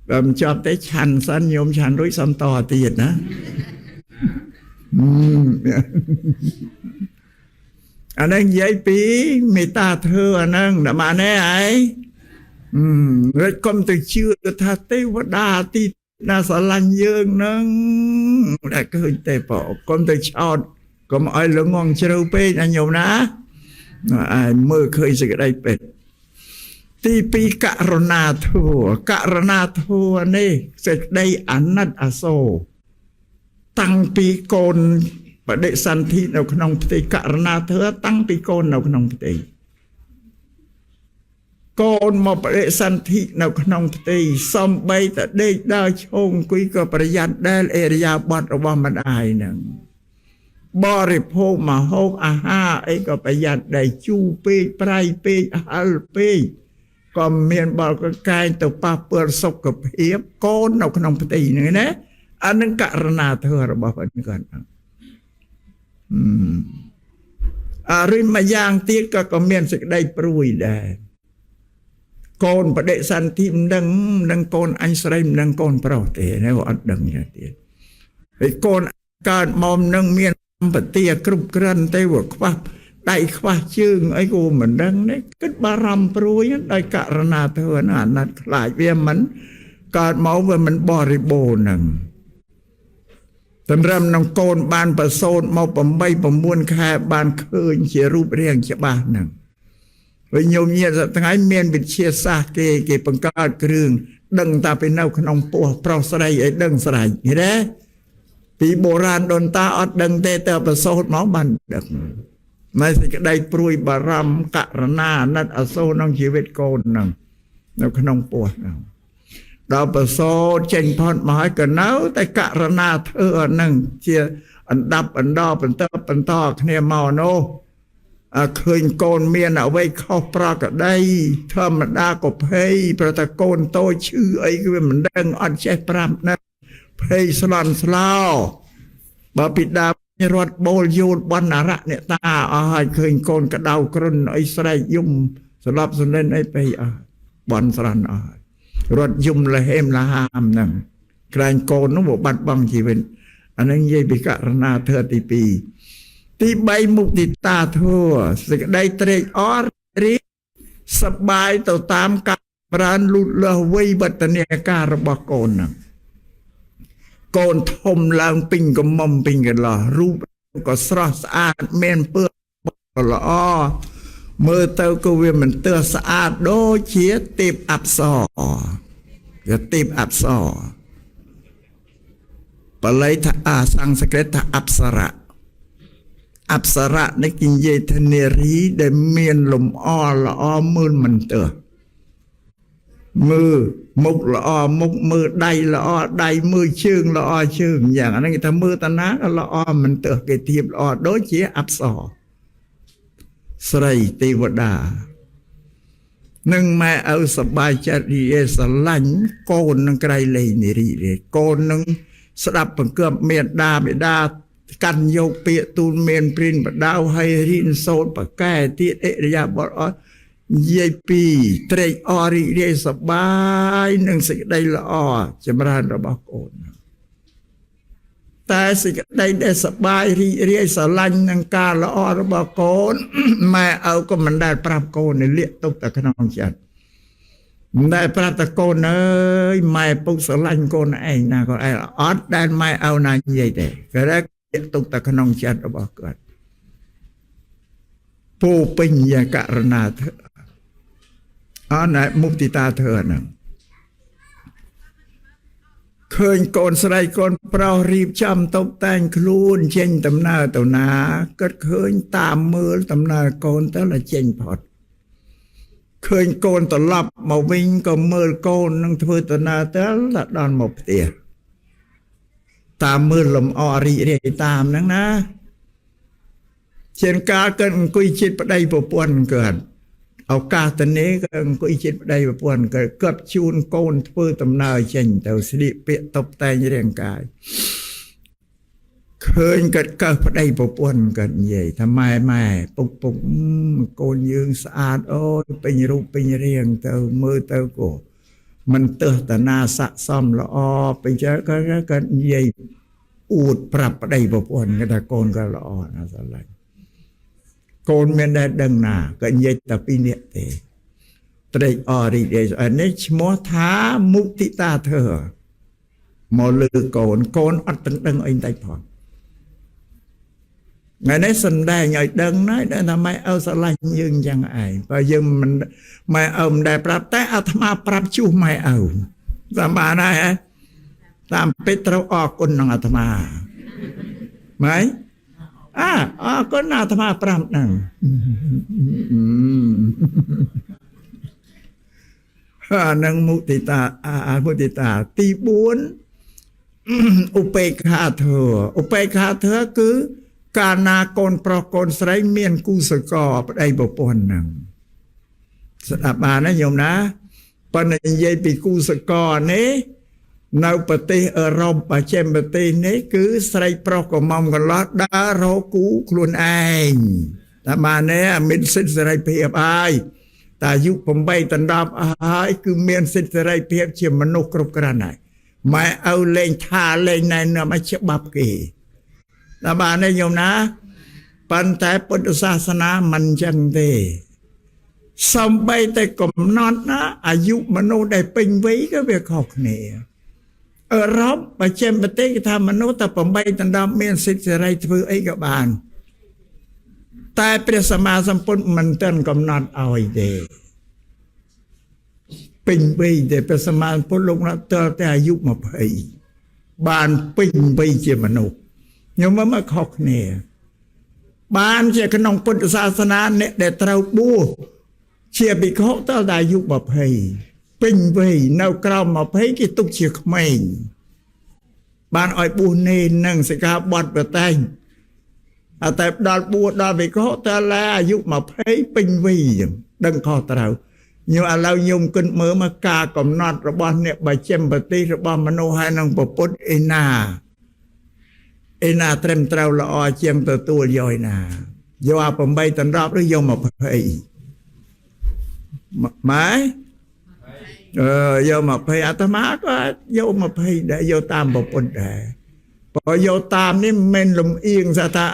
បើមិនចប់ទេឆាន់សិនញោមឆាន់រួចសំតទៀតណាអានេះនិយាយពីមេត្តាធ្វើអាហ្នឹងដល់បានទេឯងរត់កុំទៅជឿថាទេវតាទីណាស្រឡាញ់យើងហ្នឹងតែឃើញទេបើកុំទៅឆោតកុំឲ្យល្ងងជ្រៅពេកណាញោមណាឯងមើលឃើញសេចក្តីពេកទីពីរករណាធัวករណាធัวនេះសេចក្តីអាណិតអាសូរតាំងពីកូនបដិសន្ធិនៅក្នុងផ្ទៃករណាធัวតាំងពីកូននៅក្នុងផ្ទៃកូនមកបដិសន្ធិនៅក្នុងផ្ទៃសំបីតែដេកដើរឈោងអង្គុយក៏ប្រយ័ត្នដែលអេរិយាបថរបស់ម្ដាយហ្នឹងបរិភោគមហូបអាហារអីក៏ប្រយ័ត្នដែរជូរពេកប្រៃពេកហឹលពេកក៏មានបលកកែងទៅប៉ះពាល់សុខភាពកូននៅក្នុងផ្ទៃហ្នឹងណាអានឹងករណាធម៌របស់គាត់គាត់អរិមយ៉ាងទៀតក៏មានសេចក្តីព្រួយដែរកូនបដិសន្ធិមិនដឹងកូនអញស្រីមិនដឹងកូនប្រុសទេណាអត់ដឹងទៀតហើយកូនកើតមកនឹងមានបទាគ្រប់គ្រាន់ទេវាខ្វះដៃខ្វះជើងអីក៏មិនដឹងទេគិតបារម្ភព្រួយដោយករណាធម៌អាណិតខ្លាចវាមិនកើតមកវាមិនបរិបូរណ៍ហ្នឹងតម្រាំនឹងកូនបានប្រសូតមក8 9ខែបានឃើញជារូបរាងច្បាស់ហ្នឹងវិញញោមញាតិថ្ងៃមានវិទ្យាសាស្ត្រគេបង្កើតគ្រឿងដឹងតែពីនៅក្នុងពោះប្រុសស្រីឲ្យដឹងស្រេចឃើញទេពីបុរាណដូនតាអត់ដឹងទេតែប្រសូតមកបានដឹងនៅសេចក្តីព្រួយបារម្ភករណាអាណិតអាសូរក្នុងជីវិតកូនហ្នឹងនៅក្នុងពោះហ្នឹងដល់ប្រសូតចេញផុតមកហើយក៏នៅតែករណាធ្វើអាហ្នឹងជាអណ្ដាប់អណ្ដោបន្តគ្នាមកនោះឃើញកូនមានអ្វីខុសប្រក្រតីធម្មតាក៏ភ័យព្រោះតែកូនតូចឈឺអីគឺវាមិនដឹងអត់ចេះប្រាប់ណាភ័យស្លន់ស្លោបើពីដើមរត់បូលយូលបណ្ណារៈអ្នកតាអស់ហើយឃើញកូនកដៅគ្រុនអីស្រែកយំស្លាប់សនិនអីទៅអស់បន់ស្រន់អស់រត់យំលហេមលហាមហ្នឹងក្រែងកូននោះបាត់បង់ជីវិតអានឹងនិយាយពីករណាធម៌ទី2ទី3មុទិតាធម៌សេចក្តីត្រេកអររីសប្បាយទៅតាមការប្រានលូតលាស់វ័យវឌ្ឍនាការរបស់កូនហ្នឹងកូនធំឡើងពេញកំមុំពេញកន្លោះរូបក៏ស្រស់ស្អាតមានពើល្អមើលទៅក៏វាមិនទើសស្អាតដូចជាទេពអប្សរវាទេពអប្សរបល័យថាសង្ស្ក្រឹតថាអប្សរៈអប្សរៈនេះគេនិយាយថានារីដែលមានលំអល្អមើលមិនទើសមើលមុខល្អមុខមើលដៃល្អដៃមើលជើងល្អជើងយ៉ាងហ្នឹងគេថាមើលតាណាក៏ល្អមិនទើសគេធៀបល្អដូចជាអប្សរស្រីទេវតានឹងម៉ែឪសប្បាយចិត្តរីឯស្រឡាញ់កូននឹងក្រៃលែងនារីកូននឹងស្ដាប់បង្គាប់មេត្តាបិតាកាន់យកពាក្យទូលមានព្រិនបដៅឲ្យរៀនសូត្រប្រកែទៀតអិរិយាបថអត់និយាយពីត្រេកអររីករាយសប្បាយនឹងសេចក្តីល្អចម្រើនរបស់កូនតែសេចក្តីដែលសប្បាយរីករាយស្រឡាញ់នឹងការល្អរបស់កូនម៉ែឪក៏មិនដែលប្រាប់កូនឲ្យលាកទុកតែក្នុងចិត្តមិនដែលប្រាប់តែកូនអើយម៉ែពុកស្រឡាញ់កូនឯងណាកូនឯងអត់ដែលម៉ែឪណានិយាយទេគាត់លាកទុកតែក្នុងចិត្តរបស់គាត់ពោពេញយ៉ាងករណាធម៌អណែមុទិតាធម៌ហ្នឹងឃើញកូនស្រីកូនប្រុសរៀបចំតុបតែងខ្លួនចេញដំណើរទៅណាគិតឃើញតាមមើលដំណើរកូនទៅតែចេញផុត ឃើញកូនត្រឡប់មកវិញក៏មើលកូននឹងធ្វើដំណើរទៅដល់មកផ្ទះតាមមើលលំអរីករាយតាមហ្នឹងណាជាងការកើតអង្គុយចិត្តប្តីប្រពន្ធកើតឱកាសទៅនេះក៏អង្គុយចិត្តប្តីប្រពន្ធកើតជូនកូនធ្វើដំណើរចេញទៅស្លៀកពាក់តុបតែងរាងកាយឃើញកើតប្តីប្រពន្ធកើតនិយាយថាម៉ែពុកកូនយើងស្អាតអូយពេញរូបពេញរាងទៅមើលទៅក៏មិនទើសតាណាស័ក្តិសមល្អពេញក៏និយាយអួតប្រាប់ប្តីប្រពន្ធគេថាកូនក៏ល្អណាស់ស្រឡាញ់កូនមានតែដឹងណាក៏និយាយតែពីរនាក់ទេត្រេកអររីករាយនេះឈ្មោះថាមុទិតាធើមកលើកូនអត់ទាំងដឹងអីតែផងថ្ងៃនេះសំដែងឲ្យដឹងណាស់ថាម៉ែឪស្រឡាញ់យើងអញ្ចឹងឯងបើយើងមិនម៉ែឪមិនដែលប្រាប់តែអាត្មាប្រាប់ជួសម៉ែឪតាមបានហើយតាមពេទ្រត្រូវអរគុណនឹងអាត្មាម៉ែអរគុណអាត្មាប្រាប់ហ្នឹងនឹងមុទិតាទី4ឧបេក្ខាធម៌ឧបេក្ខាធម៌គឺកាលណាកូនប្រុសកូនស្រីមានគូសកលប្តីប្រពន្ធហ្នឹងស្ដាប់បានណាញោមណាប៉ុន្តែនិយាយពីគូសកលនេះនៅប្រទេសអឺរ៉ុបបច្ចេកប្រទេសនេះគឺស្រីប្រុសក៏មកកន្លោះដើររកគូខ្លួនឯងតែបាននេះមានសិទ្ធិសេរីភាពហើយតែអាយុ8ដល់10ហើយគឺមានសិទ្ធិសេរីភាពជាមនុស្សគ្រប់គ្រាន់ហើយម៉ែឪលេងថាលេងណែនាំឲ្យច្បាប់គេតែបាននេះញោមណាប៉ុន្តែពុទ្ធសាសនាមិនចឹងទេសំបីតែកំណត់ណាអាយុមនុស្សដែលពេញវ័យក៏វាខុសគ្នាអឺរ៉ុបបច្ចេកប្រទេសគេថាមនុស្សតែ8ដល់10មានសិទ្ធិសេរីធ្វើអីក៏បានតែព្រះសម្មាសម្ពុទ្ធមិនទាន់កំណត់ឲ្យទេពេញវ័យតែព្រះសម្មាសម្ពុទ្ធលោកណាតើតែអាយុ20បានពេញវ័យជាមនុស្សញោមមកខុសគ្នាបានជាក្នុងពុទ្ធសាសនាអ្នកដែលត្រូវបួសជាភិក្ខុតើតែអាយុ20ពេញវ័យនៅក្រោម20គេទុកជាក្មេងបានឲ្យបួសនេននឹងសិក្ខាបទប្រតែងតែដល់បួសដល់ភិក្ខុតើឡាអាយុ20ពេញវ័យដឹងខុសត្រូវញោមឥឡូវញោមគិតមើលមកការកំណត់របស់អ្នកបច្ចេកប្រទេសរបស់មនុស្សហើយនឹងពុទ្ធឯណាត្រឹមត្រូវល្អជាងទទួលយកឯណាយកអា8ដល់10ឬយក20ម៉ែយក20អាត្មាក៏យក20ដែរយកតាមពុទ្ធដែរបើយកតាមនេះមិនលំអៀងថា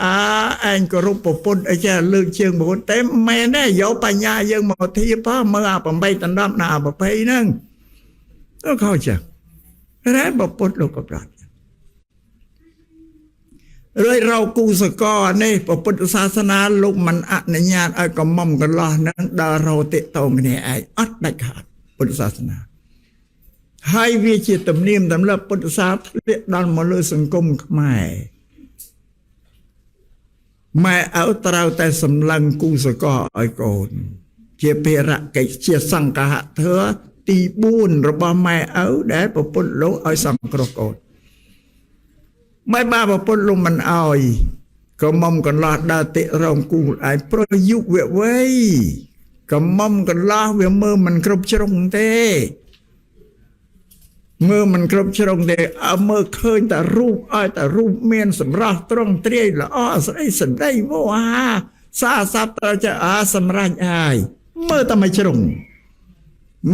ឯងគោរពពុទ្ធអីចេះលើកជើងពុទ្ធតែមែនទេយកបញ្ញាយើងមកធៀបផងមើលអា8ដល់10ណា20ហ្នឹងទៅខុសចាស់តែពុទ្ធលោកក៏ប្រាប់រឿយរកគូសកលនេះពុទ្ធសាសនាលោកមិនអនុញ្ញាតឲ្យកមុំកន្លោះនឹងដល់រោតិតងគ្នាឯងអត់ដាច់ខាតពុទ្ធសាសនាហើយវាជាទំនៀមទម្លាប់ពុទ្ធសាសនាធ្លាក់ដល់មកលើសង្គមខ្មែរម៉ែឪត្រូវតែសម្លឹងគូសកលឲ្យកូនជាភារកិច្ចជាសង្ឃហធម៌ទី4របស់ម៉ែឪដែលពុទ្ធលោកឲ្យសង្គ្រោះកូនមិនបាប្រពន្ធលោកមិនអោយក៏មុំកន្លោះដើរតិរងគូឯងប្រយុវវ័យក៏មុំកន្លោះវាមើលមិនគ្រប់ជ្រុងទេមើលមិនគ្រប់ជ្រុងទេមើលឃើញតែរូបឲ្យតែរូបមានសម្រស់ត្រង់ទ្រាយល្អស្អីសម្ដីវោហាសាស័ព្ទត្រូវจะសម្រេចហើយមើលតែមួយជ្រុង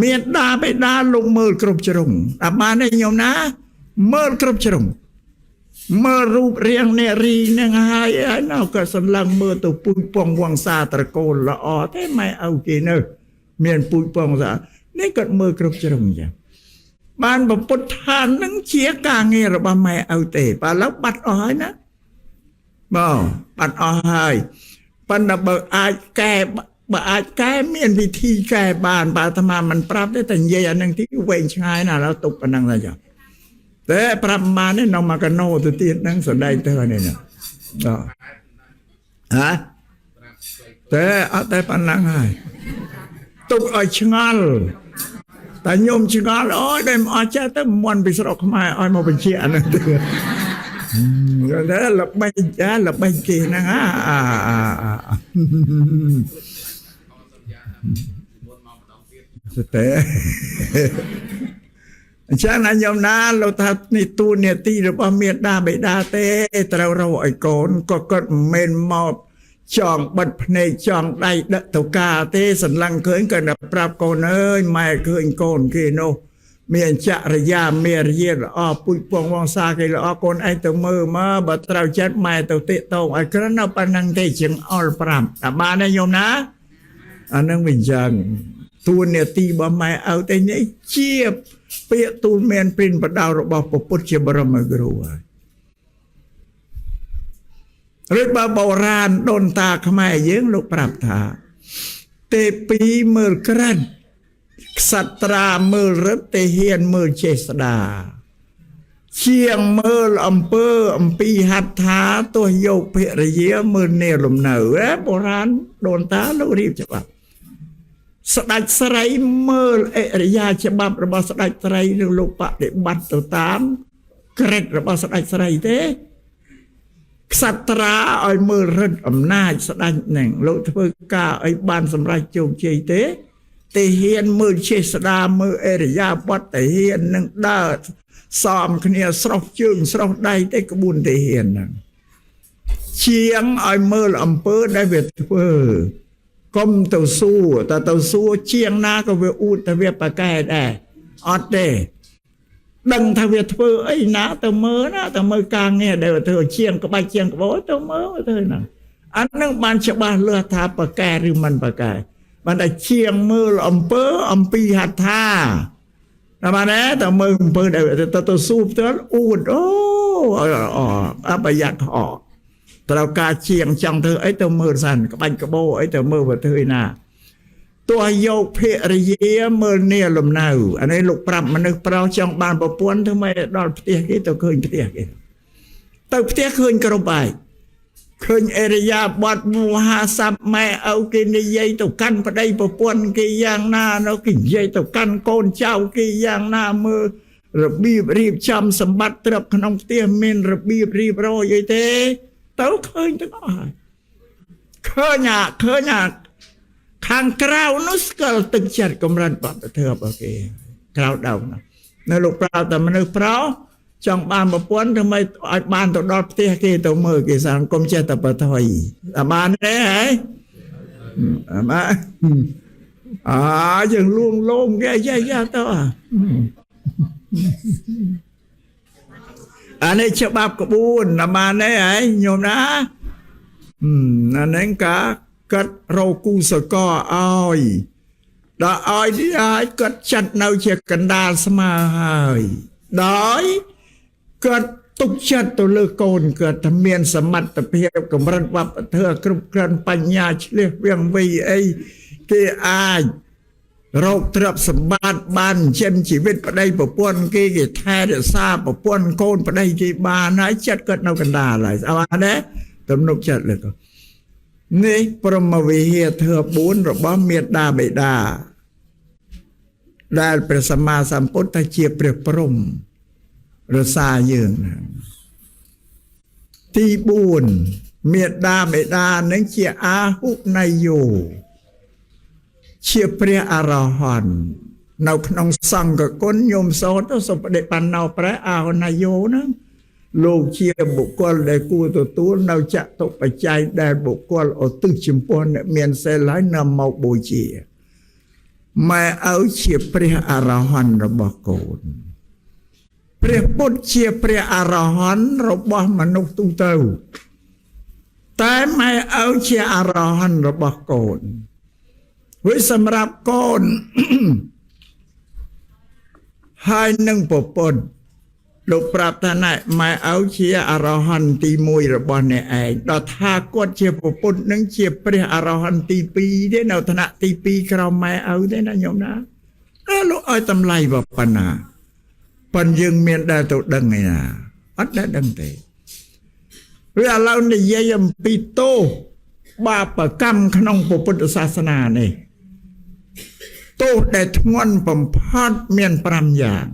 មានដាបេដាលោកមើលគ្រប់ជ្រុងតែបានទេញោមណាមើលគ្រប់ជ្រុងមើលរូបរាងនារីនឹងហើយនៅក៏សម្លឹងមើលទៅពូជពងវង្សាត្រកូលល្អទេម៉ែឪគេនៅមានពូជពងសានេះក៏មើលគ្រប់ជ្រុងចឹងបានពុទ្ធឋាននឹងជាការងាររបស់ម៉ែឪទេបើឥឡូវបាត់អស់ហើយណាបងបាត់អស់ហើយប៉ុន្តែបើអាចកែមានវិធីកែបានបើអាត្មាមិនប្រាប់ទេតែនិយាយអានឹងទីវែងឆ្ងាយណាស់ឥឡូវទុកប៉ុណ្ណឹងទៅចុះតែប្រាប់បាននេះនៅមកកណោទៅទៀតហ្នឹងសដែងទៅនេះណាហ៎តែអត់តែប៉ុណ្ណឹងហើយ ទុកឲ្យឆ្ងល់តែញោមឆ្ងល់អូយដែលអស់ចាស់ទៅមន់ពីស្រុកខ្មែរឲ្យមកបញ្ជាអានឹងទៅតែល្បិចចាល្បិចគេហ្នឹងតែអញ្ចឹងណាញោមណាលោកថានេះទូនាទីរបស់មេដាបេដាទេត្រូវរកឲ្យកូនក៏គាត់មិនមកចង់បិទភ្នែកចង់ដៃដឹកទៅការទេសន្លឹងឃើញក៏ប្រាប់កូនអើយម៉ែឃើញកូនគេនោះមានចរិយាមានរាយល្អពុជពងវងសាគេល្អកូនឯងទៅមើលមកបើត្រូវចិត្តម៉ែទៅតិតងឲ្យគ្រាន់តែប៉ុណ្្នឹងទេជាងអល់5តែបានទេញោមណាអានឹងវិញយ៉ាងទូនាទីរបស់ម៉ែឲ្យតែនេះជាពាក្យទូលមានព្រិនបដៅរបស់ព្រះពុទ្ធជាបរមគ្រូហើយឬបើបុរាណដូនតាខ្មែរយើងលោកប្រាប់ថាទេពីមើលក្រិតក្សត្រាមើលរឹតទេហ៊ានមើលចេស្តាជាងមើលអំពើអំពីហត្ថាទោះយកភរិយាមើលនាលំនៅបុរាណដូនតាលោករៀបច្បាប់ស្ដេចស្រីមើលអរិយាច្បាប់របស់ស្ដេចស្រីឬលោកបដិបត្តិទៅតាមក្រិតរបស់ស្ដេចស្រីទេក្សត្រាឲ្យមើលរិទ្ធអំណាចស្ដេចនឹងលោកធ្វើការឲ្យបានសម្រេចជោគជ័យទេហ៊ានមើលចេស្តាមើលអរិយាបថទេហ៊ាននឹងដើរសមគ្នាស្រោះជើងស្រោះដៃទេក្បួនទេហ៊ានហ្នឹងជាងឲ្យមើលអំពើដែលវាធ្វើកុំទៅសួរតែទៅសួរជាងណាក៏វាអ៊ូតតែវាប្រកែដែរអត់ទេដឹងថាវាធ្វើអីណាទៅមើលណាទៅមើលការងារដែលធ្វើជាងក្បាច់ជាងក្បោទៅមើលទៅហ្នឹងអានឹងបានច្បាស់លាស់ថាប្រកែឬមិនប្រកែបានតែជាងមើលអំពើអំពីហត្ថាតែបានតែមើលអំពើដែលទៅសួរផ្ទាល់អ៊ូតអូអបយៈខអត្រូវការជាងចង់ធ្វើអីទៅមើលសិនក្បាច់ក្បោអីទៅមើលវាធ្វើណាទោះយកភរិយាមើលនាលំនៅអានេះលោកប្រាប់មនុស្សប្រុសចង់បានប្រពន្ធធ្វើម៉េចដល់ផ្ទះគេទៅឃើញផ្ទះគេទៅផ្ទះឃើញគ្រប់ហើយឃើញអរិយាបថមហាស័ព្ទម៉ែឪគេនិយាយទៅកាន់ប្តីប្រពន្ធគេយ៉ាងណានោះគេនិយាយទៅកាន់កូនចៅគេយ៉ាងណាមើលរបៀបរៀបចំសម្បត្តិទ្រព្យក្នុងផ្ទះមានរបៀបរៀបរយអីទេទៅឃើញទាំងអស់ហើយឃើញខាងក្រៅនោះស្គាល់ទឹកចិត្តកម្រិតបទធម៌របស់គេក្រៅដៅណានៅលោកប្រាប់តែមនុស្សប្រុសចង់បានប្រពន្ធធ្វើម៉េចឲ្យបានទៅដល់ផ្ទះគេទៅមើលគេសង្គមចេះតែបថុយអាបានទេហើយយើងលួងលោមគេយ៉ាទៅអានេះច្បាប់ក្បួនអាបានទេហើយញោមណាអានឹងកាកាត់រោគូសកឲ្យដល់ឲ្យនេះហើយគាត់ចាត់នៅជាកណ្ដាលស្មើហើយដោយគាត់ទុកចិត្តទៅលើកូនគាត់តែមានសមត្ថភាពកម្រិតវប្បធម៌គ្រប់គ្រាន់បញ្ញាឆ្លៀសវាងវៃអីគេអាចរកទ្រព្យសម្បត្តិបានចិនជីវិតប្តីប្រពន្ធគេថែរក្សាប្រពន្ធកូនប្តីគេបានហើយចិត្តគាត់នៅកណ្ដាលហើយស្អាតទេទំនុកចិត្តលើកនេះព្រមវិហារធម៌4របស់មេដាបេដាដែលព្រះសម្មាសម្ពុទ្ធជាព្រះព្រហ្មរសាយើងទី4មេដាបេដានឹងជាអាហុណយយោជាព្រះអរហន្តនៅក្នុងសង្ឃគុណញោមសូត្រទៅសុបដិបណ្ណោព្រះអាហុណយយោហ្នឹងលោកជាបុគ្គលដែលគួរទទួលនៅចតុបច្ច័យដែលបុគ្គលឧទ្ទិសចំពោះអ្នកមានសិលហើយនាំមកបូជាម៉ែឲ្យជាព្រះអរហន្តរបស់កូនព្រះពុទ្ធជាព្រះអរហន្តរបស់មនុស្សទូទៅតែម៉ែឲ្យជាអរហន្តរបស់កូនវាសម្រាប់កូនហើយនឹងប្រពន្ធលោកប្រាប់ថាណែម៉ែឲ្យជាអរហន្តទី1របស់អ្នកឯងដល់ថាគាត់ជាប្រពន្ធនឹងជាព្រះអរហន្តទី2ទេនៅឋានៈទី2ក្រោមម៉ែឲ្យទេណាញោមណាលោកឲ្យតម្លៃប៉ុណ្ណាប៉ុន្តែយើងមានដែលទៅដឹងឯណាអត់ដែលដឹងទេវាឥឡូវនិយាយអំពីទោសបាបកម្មក្នុងពុទ្ធសាសនានេះ ទោសដែលធ្ងន់បំផុតមាន5យ៉ាង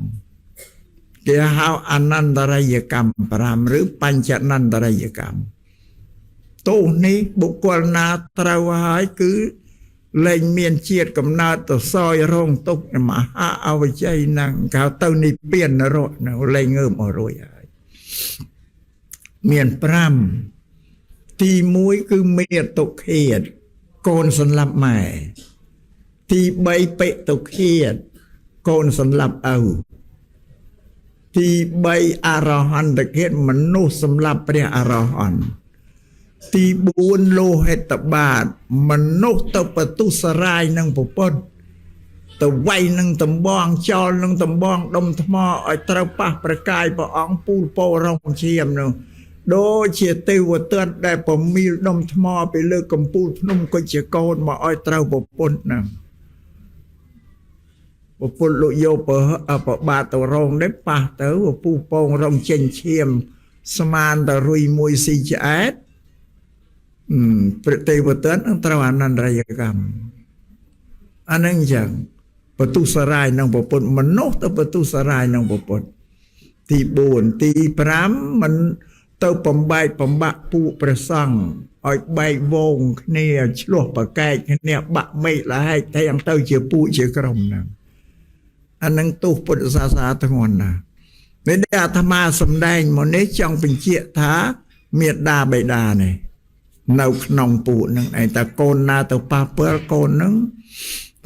គេហៅអនន្តរយកម្ម5ឬបញ្ចនន្តរយកម្មទោសនេះបុគ្គលណាត្រូវហើយគឺលែងមានជាតិកំណើតទៅសោយរងទុក្ខមហាអវជ័យនឹងកៅទៅនិព្វាននរកនៅលែងងើបមករួចហើយមាន5ទី1គឺមេតុឃាតកូនសន្លប់ម៉ែទី3បេតុឃាតកូនសន្លប់ឪទី3អរហន្តឃាតមនុស្សសម្លាប់ព្រះអរហន្តទី4លោហិតបាតមនុស្សទៅបទុសរាយនឹងពុទ្ធទៅវាយនឹងតំបងចោលនឹងតំបងដុំថ្មឲ្យត្រូវប៉ះប្រកាយព្រះអង្គពូលពោរងឈាមនោះដូចជាទេវទត្តដែលប្រមីលដុំថ្មពីលើកំពូលភ្នំកុជ្ជកោនមកឲ្យត្រូវពុទ្ធហ្នឹងពុទ្ធលោកយកប្របាទទៅរងនេះប៉ះទៅពូពងរងចេញឈាមស្មានទៅរុយមួយស៊ីឆ្អែតព្រះទេវទត្តនឹងត្រូវអនន្តរយកម្មអានឹងចឹងបទុសរាយនឹងពុទ្ធមនុស្សទៅបទុសរាយនឹងពុទ្ធទី4ទី5មិនទៅបំបែកបំបាក់ពួកព្រះសង្ឃឲ្យបែកវងគ្នាឆ្លោះប្រកែកគ្នាបាក់មេឃលហែកទាំងទៅជាពួកជាក្រុមហ្នឹងអានឹងទោសពុទ្ធសាសនាធ្ងន់ណាស់នេះដែលអាត្មាសម្ដែងមកនេះចង់បញ្ជាក់ថាមេត្តាបិតានេះនៅក្នុងពួកហ្នឹងឯងតែកូនណាទៅប៉ះពាល់កូនហ្នឹង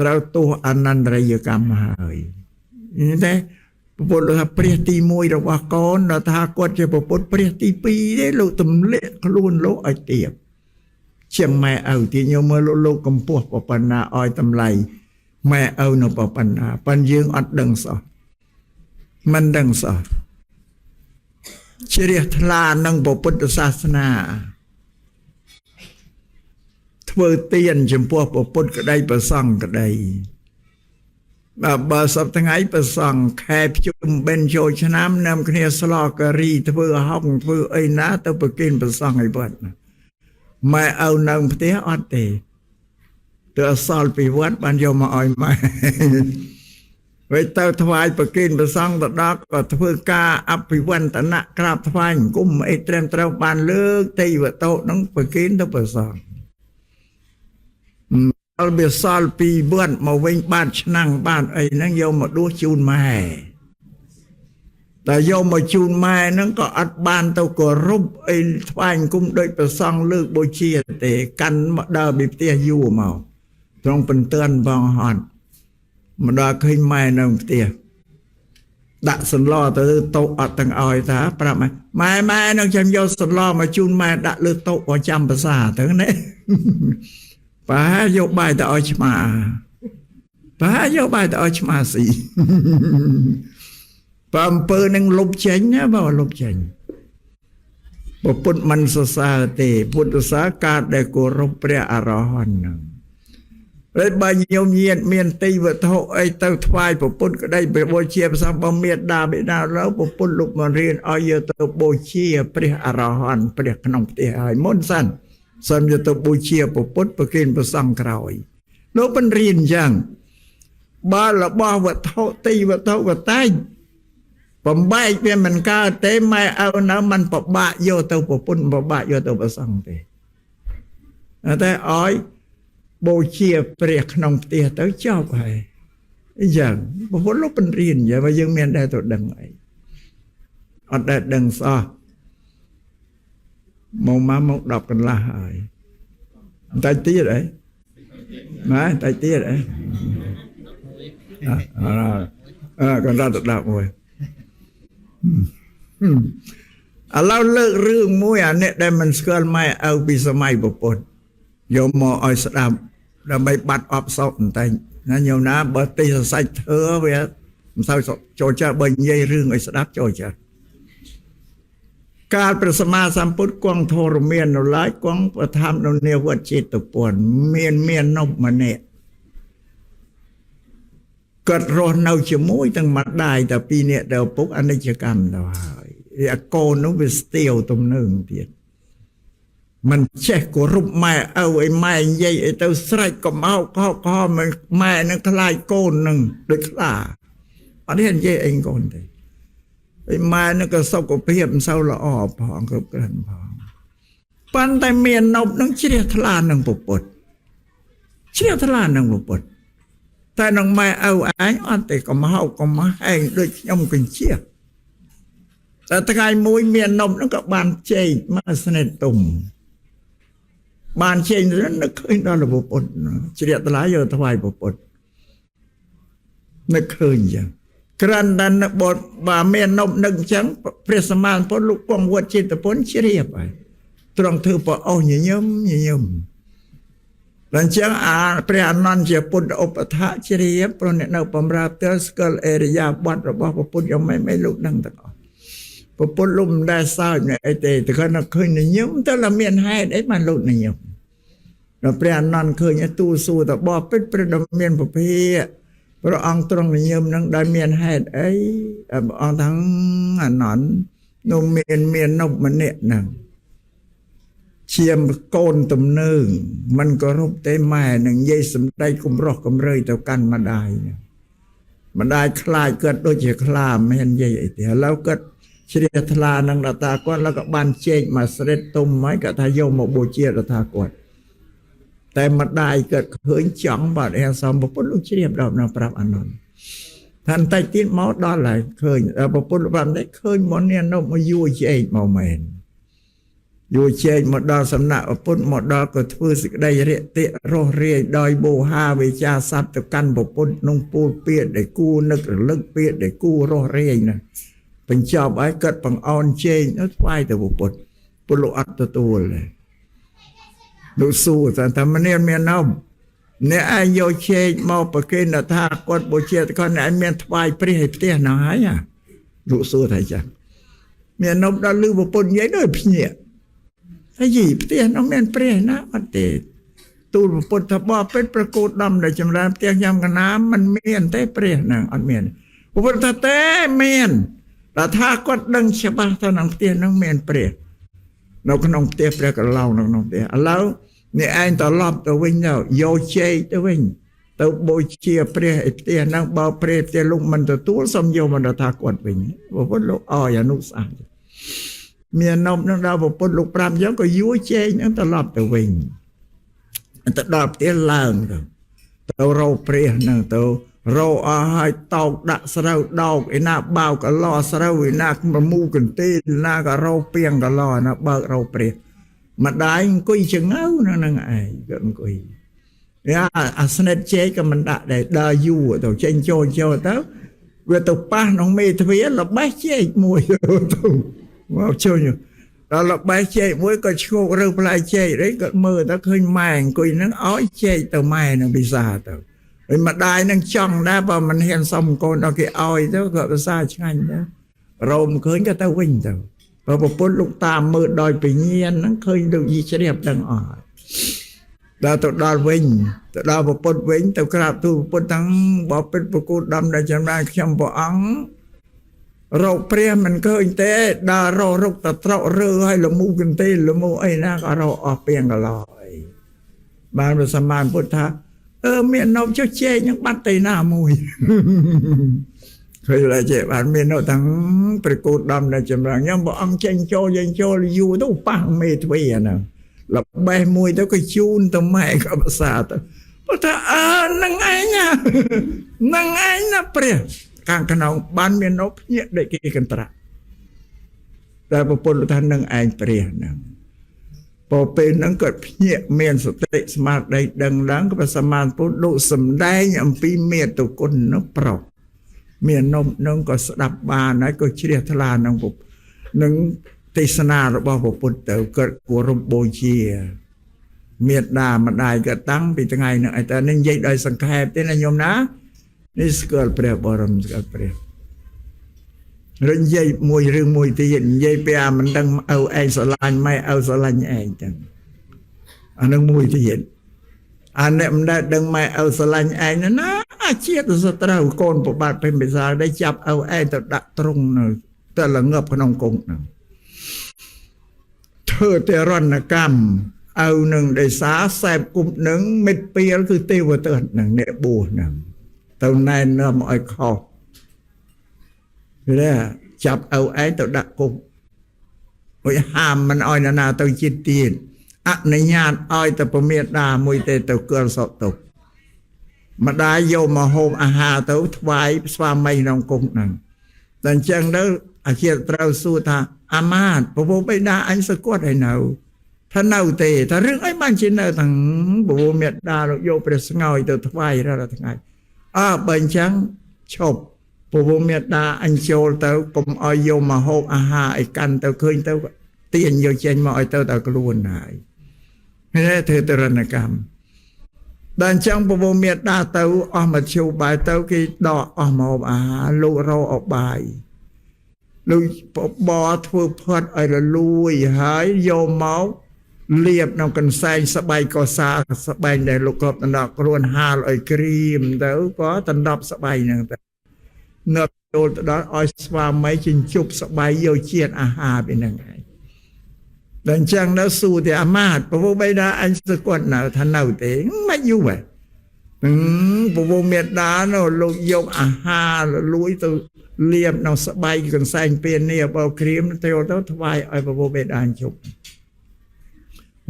ត្រូវទោសអនន្តរយកម្មហើយនេះតែពុទ្ធថាព្រះទី1របស់កូនដល់ថាគាត់ជាពុទ្ធព្រះទី2ទេលោកទម្លាក់ខ្លួនលោកឲ្យទៀបជាម៉ែឪទីញោមមើលលោកកម្ពស់ប៉ុណ្ណាឲ្យតម្លៃម៉ែឪនៅប៉ុណ្ណាប៉ុន្តែយើងអត់ដឹងសោះមិនដឹងសោះជ្រះថ្លានឹងពុទ្ធសាសនាធ្វើទានចំពោះពុទ្ធក្តីប្រសង្ឃក្តីបើសប្តាហ៍ថ្ងៃប្រសង្ឃខែភ្ជុំបិណ្ឌចូលឆ្នាំនាំគ្នាស្លការីធ្វើហុកធ្វើអីណាទៅប្រគេនប្រសង្ឃឲ្យវត្តម៉ែឪនៅផ្ទះអត់ទេទៅអសល់ពីវត្តបានយកមកឲ្យម៉ែវិញទៅថ្វាយប្រគេនប្រសង្ឃទៅដល់ក៏ធ្វើការអភិវឌ្ឍនៈក្រាបថ្វាយអង្គមអីត្រឹមត្រូវបានលើកទេវតោនឹងប្រគេនទៅប្រសង្ឃអល់វាសល់ពីវត្តមកវិញបានឆ្នាំងបានអីហ្នឹងយកមកដួសជូនម៉ែតែយកមកជូនម៉ែហ្នឹងក៏អត់បានទៅគោរពអីថ្វាយអង្គមដោយប្រសង្ឃលើកបូជាទេកាន់មកដើរពីផ្ទះយូរមកត្រង់បន្ទឿនបងហត់មកដល់ឃើញម៉ែនៅផ្ទះដាក់សន្លទៅតុអត់ទាំងឲ្យថាប្រាប់ម៉ែនឹងចាំយកសន្លមកជូនម៉ែដាក់លើតុក៏ចាំភាសាទៅណាប៉ាយកបាយទៅឲ្យឆ្មាប៉ាយកបាយទៅឲ្យឆ្មាស៊ីបើអំពើនឹងលុបចេញណាបើលុបចេញពុទ្ធមិនសរសើរទេពុទ្ធសាសនាដែលគោរពព្រះអរហន្តហ្នឹងហើយបើញោមញាតមានទីវត្ថុអីទៅថ្វាយពុទ្ធក្តីព្រះបូជាប្រសងបើមេត្តាបិតាលើពុទ្ធលោកមករៀនឲ្យយកទៅបូជាព្រះអរហន្តព្រះក្នុងផ្ទះឲ្យមុនសិនសូមយកទៅបូជាពុទ្ធប្រគេនព្រះសង្ឃក្រោយលោកបានរៀនអញ្ចឹងបើរបស់វត្ថុទីវត្ថុវតែងបំបែកវាមិនកើតទេម៉ែឪនៅមិនប្របាក់យកទៅពុទ្ធប្របាក់យកទៅព្រះសង្ឃទេតែឲ្យបូជាព្រះក្នុងផ្ទះទៅចប់ហើយអញ្ចឹងពុទ្ធលោកបានរៀនយ៉ាងថាយើងមានដែរទៅដឹងអីអត់ដែរដឹងសោះមក10កន្លះហើយតែទៀតអីម៉ែតែទៀតអីកន្លះទៅ10មួយឥឡូវលើករឿងមួយអានេះដែលមិនស្គាល់ម៉ែឪពីសម័យពុទ្ធយកមកឲ្យស្ដាប់ដើម្បីបាត់អបសោកបន្តិចណាញោមណាបើទីសរសាច់ធ្វើវាមិនសូវចូលចិត្តបើនិយាយរឿងឲ្យស្ដាប់ចូលចិត្តកាលព្រះសម្មាសម្ពុទ្ធគង់ធរមាននៅឡើយគង់ប្រធាននៅនាវត្តចេតពុនមាននប់ម្នាក់គាត់រស់នៅជាមួយទាំងម្ដាយតែពីរនាក់ទៅពុកអនិច្ចកម្មទៅហើយអាកូននោះវាស្ទាវទំនើងទៀត มันเช็คกรุบแม่เอาไอ้แม่ใหญ่ไอ้เต้าใส่ก็เอาก็มันแม่นั่งคลายโกนหนึ่งโดยคลาอันนี้เห็นใหญ่เองก่อนเลยไอ้แม่นั่งก็สกปรกเศร้าละออพองกับกันพองปันแต่เมียนนบนั่งเชี่ยทลานนั่งปวดเชี่ยทลานนั่งปวดแต่น้องแม่เอาไอ้อันแต่ก็มาเอาก็มาให้ด้วยย่อมกันเชี่ยแต่ถ้าใครมวยเมียนนบนั่งก็บานเจมาสนิทตุ่มบานเชนนั้นนึกเคยนอนระบบปนเฉลี่ยตลาดเยอะทวายปนนึกเคยอย่างกรันดันบทบาเมียนนบนึกจังเพรสมานพนลูกกองวัดจิตพนเฉลี่ยไปตรงเธอพอเอาเยี่ยมหลังจากพระอนันต์จะปุตอุปถะเฉลี่ยเพราะเนี่ยเราปมราเตอร์สกลเอริยาบัดระบอบปุตยังไม่ลุกนั่งตะกอนพอปุตลุ่มได้เศร้าเนี่ยไอเตแต่ก็นักเคยเนี่ยยิ้มแต่ละเมียนให้ได้มันลุกเนี่ยยิ้มเราเปลี่ยนนั่นเคยเนี่ยตู้สู้แต่บอกเป็นประดมเมียนประเภทพระองค์ตรงนี้ยิ้มนั่งได้เมียนให้ไอ้องทั้งหนอนนมเมียนนบมันเนี่ยนั่งเชียมโกนตุ่มหนึ่งมันก็รบเต้แม่หนึ่งยี่สมได้กุมรอกกุมเลยเท่ากันมาได้เนี่ยมันได้คลายเกิดโดยเฉคลาไม่เห็นยี่ไอเดียแล้วก็เฉลี่ยทลานังรัตากวนแล้วก็บันเจกมาเสด็จตุ่มไม้กับทายโยมบูเชียรัตากวนแต่มาได้เกิดเคยจังบาดแอร์สอมบุปลุกเชียบดอกนางปรับอนันต์ท่านไต่ติดเมาด้านไหลเคยบุปลุกปรับได้เคยมอนเนี่ยนกมาอยู่เจกเมาเมนอยู่เจกหมดดอกสำนักบุปหมดดอกก็ทื่อสิได้เรียติโรเรียดอยโบฮาวิจาสัตตกันบุปนงปูเปียดได้กู้นึกลึกเปียดได้กู้โรเรียนะเป็นชอบไอ้เกิดปังออนเจกนัดไฟแต่บุปลุกอัตตัวเลยดูสู้แต่ทำมันเนี่ยเมียน้ำเนี่ยไอโยเชยมาปะเกณฑ์ท่ากดโบเชียตก่อนไอเมียนทวายเปรี้ยเตี้ยหน่อยอ่ะดูสู้ไทยจังเมียน้ำเราลืมบุปผลใหญ่ด้วยพี่เนี่ยไอ้ยี่เตี้ยน้องเมียนเปรี้ยนะมันเตะตูบุปผลทบเป็นประกูดดำเลยจำได้เตี้ยยำกับน้ำมันเมียนเต้เปรี้ยนะอันเมียนบุปผลเต้เมียนแต่ท่ากดดังฉบับท่านังเตี้ยน้องเมียนเปรี้ยเราก็น้องเตี้ยเปรี้ยกับเราน้องเตี้ยแล้วเนี่ยไอ้ตลอดตัววิ่งแล้วโยเชยตัววิ่งตัวโบเชียเปรี้ยเตี้ยนังบ่าวเปรี้ยเตี้ยลุงมันตัวสมโยมันท่ากดวิ่งบุปผลลูกอ้อยนุสานเมียนมนั่งดาวบุปผลลูกปรามย้อนก็ยั่วเชยนั่งตลอดตัววิ่งตลอดเตี้ยล่างตัวเราเปรี้ยนั่งตัวเราอาให้ตอกดักสระดอกไอ้หน้าบ่าวก็ล่อสระวินามามูกันตีหน้าก็เราเปียงก็ล่อนะเบิกเราเปรี้ยมาได้กุยจะเงานั่งไอ้ก็กุยเนี่ยอาสนะเจ๊ก็มันได้ได้ยู่ตัวเชนโจเต้าเวลาตัวป้าน้องเมย์ทวีเราใบเจ๊มวยตัวว้าวเชียวอยู่เราใบเจ๊มวยก็โชว์เรื่องปลายเจ๊ได้ก็มือตะเคยแมงกุยนั่งอ้อยเจ๊ตัวแม่นั่งพิซซ่าตัวมาได้นั่งช่องนะพอมันเห็นสมโกนเอาแค่อ้อยเท่ากับซาช่างนะเราเคยก็เต้าวิ่งเต้าพอปุ๊บลูกตามมือดอยไปเงียนนั่งเคยดูยีเฉียบดังอ่อนดาวตัวดาววิ่งตัวดาวปุ๊บวิ่งตัวกราบตัวปุ๊บทั้งบอกเป็นประกูดำได้จำได้ขยำบ่อังเราเปรี้ยมันเคยเตะดาเรารุกตะเตาเรือให้ละมูกันเตะละมูไอ้น่าก็เราออกเปียงกันลอยบานประสมานพุทธะเมียนนบเจ้าเจยังบัดตีหน้ามวยเคยอะไรเจ็บอันเมียนนบทั้งประกูดดำในจำรังยังบอกอังเจงโจยังโจอยู่ตู้ปังเมทวีนะหลับใบมวยแล้วก็ชูนตัวแม่กับภาษาตัวพุทธะนั่งไงเนี่ยนั่งไงนะเปรี้ยกลางขนมบ้านเมียนนบเนี่ยได้กี่กันตระแต่พอปนท่านนั่งไอเปรี้ยนะพอเป็นนั่งเกิดเพี้ยเมียนสติสมาร์ทได้ดังดังก็เป็นสมานพุทธลุสมได้ยังปีเมียตุกุลนับเปล่าเมียนนมนั่งก็สดับบานนั้นก็เชี่ยทลานังบุบนั่งติสนาระบอบพุทธเต๋อเกิดกัวรบโบเชียเมียดามันได้ก็ตั้งไปตั้งไงนะไอ้แต่นั่งยัยได้สังเกตเต้นโยมนะนี่สกัดเปรียบบรมสกัดเปรียบเรื่องยัยมวยเรื่องมวยที่ยัยไปมันดังเอาไอ้สลายไม่เอาสลายไอ้จังอันนั้นมวยที่เห็นอันนี้มันได้ดังไม่เอาสลายไอ้นั่นนะเชี่ยตัวสตราโกนปบาดเป็นไปซาได้จับเอาไอ้ตัวดักตรงน่ะแต่ละเงือบขนมกงน่ะ ធ្វើតែរណកម្មเอาនឹងដោយសារសែបគុំនឹងមិត្តពីលគឺទេវទត្តនឹងអ្នកបួសនឹងទៅណែនាំឲ្យខុសវាចាប់เอาឯងទៅដាក់គុកឲ្យហាមមិនឲ្យណាទៅជាតិទៀតអនុញ្ញាតឲ្យតែពមេដាមួយទេទៅគល់សក់ទុកម្ដាយយកមកហូបអាហារទៅថ្វាយស្វាមីក្នុងគុកហ្នឹងតែអញ្ចឹងទៅអាជាត្រូវសួរថាអាមាតពពុះបិតាអញសឹកគាត់ឲ្យនៅថានៅទេថារឿងអីបានជានៅទាំងពពុះមេដាយកព្រះស្ងោយទៅថ្វាយរាល់ថ្ងៃបើអញ្ចឹងឈប់ពពុះមេដាអញចូលទៅកុំឲ្យយកមកហូបអាហារឲ្យកាន់ទៅឃើញទៅទាញយកចេញមកឲ្យទៅដល់ខ្លួនហើយនេះធ្វើទរណកម្មដល់អញ្ចឹងពពុះមេដាទៅអស់មធ្យោបាយទៅគេដកអស់មកហូបអាហារលោករោអបាយលោកបបធ្វើផាត់ឲ្យរលួយហើយយកមកលាបនៅកន្សែងស្បែកកសាស្បែកដែលលោកគ្របដណ្ដប់ខ្លួនហាលឲ្យក្រៀមទៅក៏ដណ្ដប់ស្បែកហ្នឹងទៅនៅចូលទៅដល់ឲ្យស្វាមីជញ្ជប់ស្បែកយកជាតិអាហារពីហ្នឹងឯងដល់អញ្ចឹងនៅសួរតែអាមាតពពុះបិតាអញស្គាល់នៅថានៅទេមិនយូរហ៎ពពុះមេដានៅលោកយកអាហារលួយទៅលាបនៅស្បែកកន្សែងពៀននេះបើក្រៀមទៅថ្វាយឲ្យពពុះបិតាជប់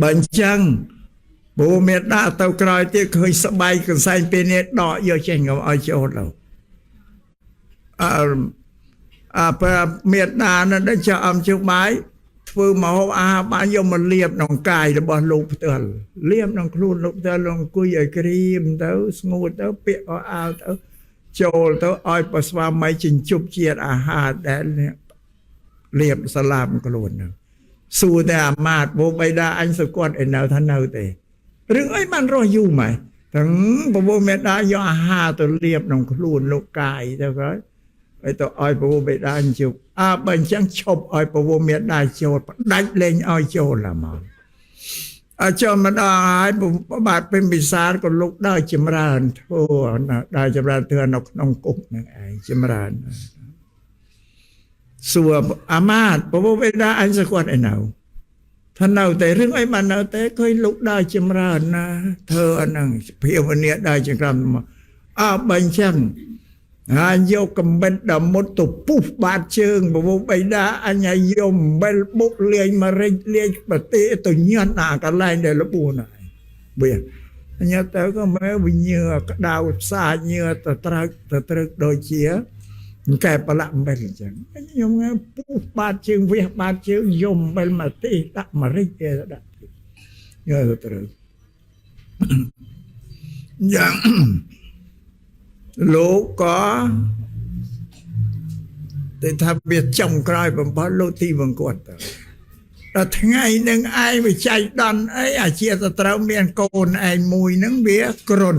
បើអញ្ចឹងពពុះមេដាទៅក្រោយទៀតឃើញស្បែកកន្សែងពៀននេះដកយកចេញកុំឲ្យចូលទៅបើមេដានៅដល់ចៅអំជើបាយធ្វើមកហូបអាហារបានយកមកលាបក្នុងកាយរបស់លោកផ្ទាល់លាបក្នុងខ្លួនលោកផ្ទាល់លោកអង្គុយឲ្យក្រៀមទៅស្ងួតទៅពាក់ក៏អាវទៅចូលទៅឲ្យប្រស្វាមីជញ្ជប់ជាតិអាហារដែលលាបសាឡាមខ្លួនហ្នឹងសួរតែអាមាតពពុះបិតាអញសឹកគាត់ឲ្យនៅថានៅទេរឿងអីបានរស់យូរម៉េចទាំងពពុះមេដាយកអាហារទៅលាបក្នុងខ្លួនលោកកាយទៅក្រោយឲ្យទៅឲ្យពពុះបិតាអញជប់បើអញ្ចឹងឈប់ឲ្យពពុះមេដាចូលផ្ដាច់លែងឲ្យចូលឡាមកចូលមកដល់ហើយបាទពេលពិសាលក៏លោកដើរចម្រើនធ្វើដើរចម្រើនធ្វើនៅក្នុងគុកហ្នឹងឯងចម្រើនសួរអាមាតពពុះបិតាអញសឹកគាត់ឯនៅថានៅតែរឿងអីបាននៅតែឃើញលោកដើរចម្រើនណាធ្វើអាហ្នឹងភាវនាដើរចម្រើនមកបើអញ្ចឹងហើយយកកំបិតដល់មុតទៅពុះបាតជើងពពុះបិតាអញឲ្យយកអំបិលបុកលាយម្រេចលាយប្រទេសទៅញ៉ាំអាកន្លែងដែលលបួនហើយវាញ៉ាំទៅក៏មើលវិញ្ញាក្តៅផ្សាញើទៅត្រឹកដូចជាកែប្រឡាក់អំបិលអញ្ចឹងខ្ញុំពុះបាតជើងវះបាតជើងយំអំបិលមកទេដាក់ម្រេចទេដាក់យកទៅត្រូវយ៉ាងលោកក៏តែថាវាចំក្រោយបំផុតលោកទីបង្គាត់ទៅដល់ថ្ងៃនឹងឯងវាចៃដន្យអីអាជាទៅត្រូវមានកូនឯងមួយហ្នឹងវាគ្រុន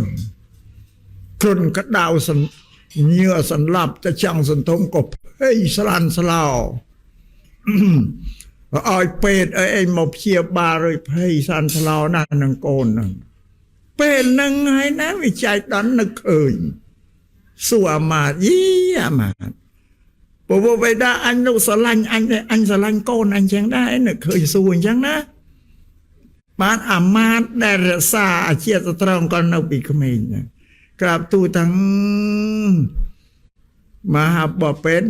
ក្តៅញើសន្លប់ទៅចង់សន្ទុំក៏ភ័យស្លាន់ស្លោឲ្យពេទ្យឯងមកព្យាបាលរួចភ័យស្លាន់ស្លោណាស់នឹងកូនហ្នឹងពេលហ្នឹងហើយណាវាចៃដន្យនឹកឃើញសួរអាមាតអាមាតពពុះបិតាអញនោះស្រឡាញ់អញស្រឡាញ់កូនអញចឹងដែរនឹកឃើញសួរអញ្ចឹងណាបានអាមាតដែលរក្សាអាជាត្រង់ក៏នៅពីក្មេងណាក្រាបទូទាំងមហាបពិត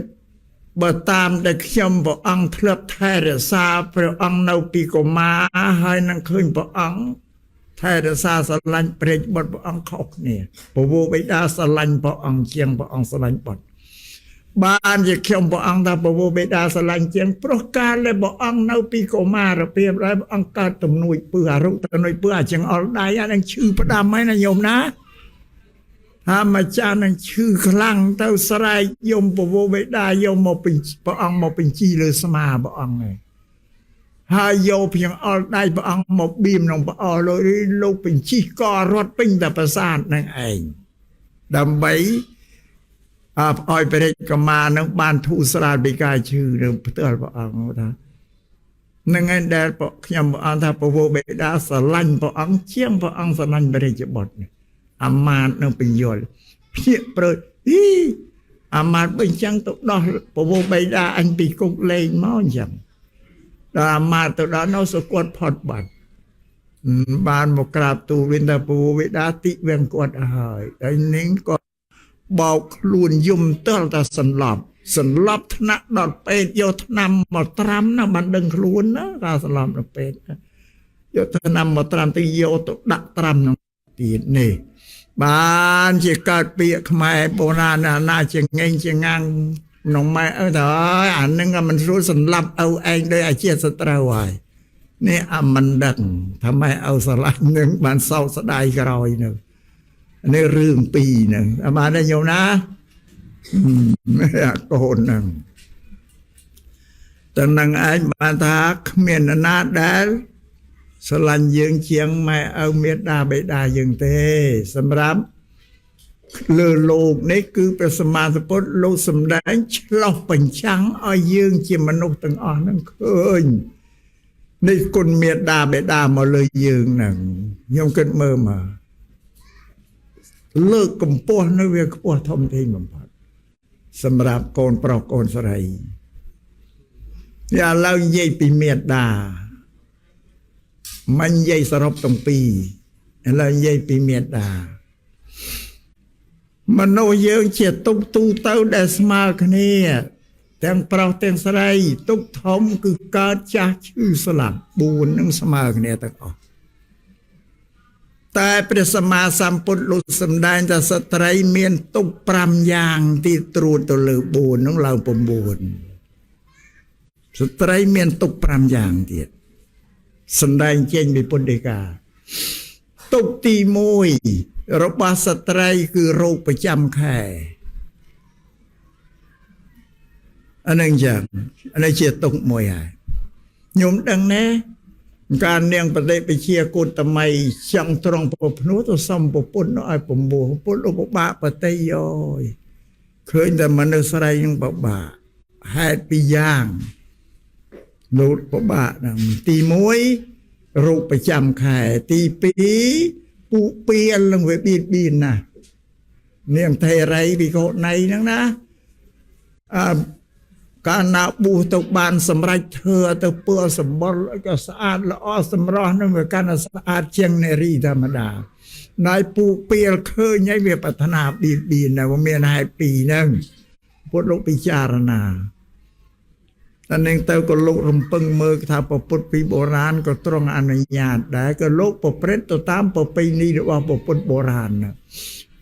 បើតាមដែលខ្ញុំព្រះអង្គធ្លាប់ថែរក្សាព្រះអង្គនៅពីកុមារហើយនឹងឃើញព្រះអង្គថែរក្សាស្រឡាញ់ព្រះបុត្រព្រះអង្គខុសគ្នាពពុះបិតាស្រឡាញ់ព្រះអង្គជាងព្រះអង្គស្រឡាញ់បុត្របានជាខ្ញុំព្រះអង្គថាពពុះបិតាស្រឡាញ់ជាងព្រោះកាលដែលព្រះអង្គនៅពីកុមារភាពហើយព្រះអង្គកើតទំនួយពឺអរុទំនួយពឺអាចង្អុលដៃអានឹងឈឺផ្ដាំហើយណាញោមណាថាម្ចាស់នឹងឈឺខ្លាំងទៅស្រែកយំពពុះបិតាយកមកព្រះអង្គមកបញ្ជីលើស្មាព្រះអង្គឯងហើយយកភ្យ៉ាងអល់ដៃព្រះអង្គមកបៀមក្នុងព្រះអល់លោកបញ្ជីករត់ពេញតែប្រាសាទនឹងឯងដើម្បីឲ្យព្រះកម្មានឹងបានធូរស្រាលពីការឈឺនឹងផ្ទាល់ព្រះអង្គថានឹងឯងដែលខ្ញុំព្រះអង្គថាពពុះបិតាស្រឡាញ់ព្រះអង្គជាងព្រះអង្គស្រឡាញ់ព្រះរាជបុត្រអាមាតនឹងបញ្យល់ភ្ញាក់ព្រឺអាមាតបើអញ្ចឹងទៅដោះពពុះបិតាអញពីគុកលេងមកអញ្ចឹង ដល់អាមាត្យទៅដល់នោះសុគាត់ផុតបាត់បានមកក្រាបទូលវិញថាពូវេដាតិវៀងគាត់ហើយហើយនាងក៏បោកខ្លួនយំទល់តែសន្លប់ថ្នាក់ដល់ពេទ្យយកថ្នាំមកត្រាំណាបានដឹងខ្លួនណាថាសន្លប់ដល់ពេទ្យយកថ្នាំមកត្រាំទៅយកទៅដាក់ត្រាំក្នុងទៀតនេះបានជាកើតពាក្យខ្មែរបុរាណណាជាងែងជាងាំងក្នុងម៉ែអើទៅហើយអានឹងមិនស្រួលសន្លប់ឪឯងដោយអាជាសត្រូវហើយនេះអាមិនដឹងថាម៉ែឪស្រឡាញ់នឹងបានសោកស្ដាយក្រោយនឹងនេះរឿងពីរហ្នឹងអាបានទេញោមណាអាកូនហ្នឹងតើនឹងឯងបានថាគ្មានណាដែលស្រឡាញ់យើងជាងម៉ែឪមេដាបេដាយើងទេសម្រាប់លើលោកនេះគឺព្រះសម្មាសម្ពុទ្ធលោកសម្ដែងឆ្លោះបញ្ចាំងឲ្យយើងជាមនុស្សទាំងអស់ហ្នឹងឃើញនេះគុណមេដាបេដាមកលើយើងហ្នឹងខ្ញុំគិតមើលមកលើកកម្ពស់នៅវាខ្ពស់ធំធេងបំផុតសម្រាប់កូនប្រុសកូនស្រីឥឡូវនិយាយពីមេដាមិននិយាយសរុបទាំងពីរឥឡូវនិយាយពីមេដាមនុស្សយើងជាទុកទូទៅដែលស្មើគ្នាទាំងប្រុសទាំងស្រីទុកធំគឺកើតចាស់ឈឺស្លាប់4នឹងស្មើគ្នាទាំងអស់តែព្រះសម្មាសម្ពុទ្ធលោកសម្ដែងថាស្ត្រីមានទុក5យ៉ាងទីត្រួតទៅលើ4នឹងឡើង9ស្ត្រីមានទុក5យ៉ាងទៀតសម្ដែងចេញពីពុទ្ធដីកាទុកទី1របស់ស្ត្រីគឺរោគប្រចាំខែអានឹងចឹងអានេះជាទុកមួយហើយខ្ញុំដឹងណាការនាងបដិបជាគុតមីចង់ត្រង់ប្រភ្នោះទៅសំពុទ្ធនោះឲ្យប្រមោះពុទ្ធឧបបាកបតិយោឃើញតែមនុស្សស្រីនឹងពិបាកហេតុពីរយ៉ាងលោកពិបាកហ្នឹងទី1រោគប្រចាំខែទី2ពុពៀលនឹងវាបៀតបៀនណាស់នាងថេរីវិកោណៃហ្នឹងណាកាលណាប៊ូទៅបានសម្រេចធ្វើទៅពើសម្បុរក៏ស្អាតល្អសម្រស់នឹងវាកាន់តែស្អាតជាងនារីធម្មតាណៃពូពីលឃើញហើយវាប្រាថ្នាបៀតបៀនណាវាមានហេតុពីរហ្នឹងពុទ្ធលោកពិចារណាតែនឹងទៅក៏លោករំពឹងមើលថាពុទ្ធពីបុរាណក៏ទ្រង់អនុញ្ញាតដែរក៏លោកប្រព្រឹត្តទៅតាមប្រពៃណីរបស់ពុទ្ធបុរាណណា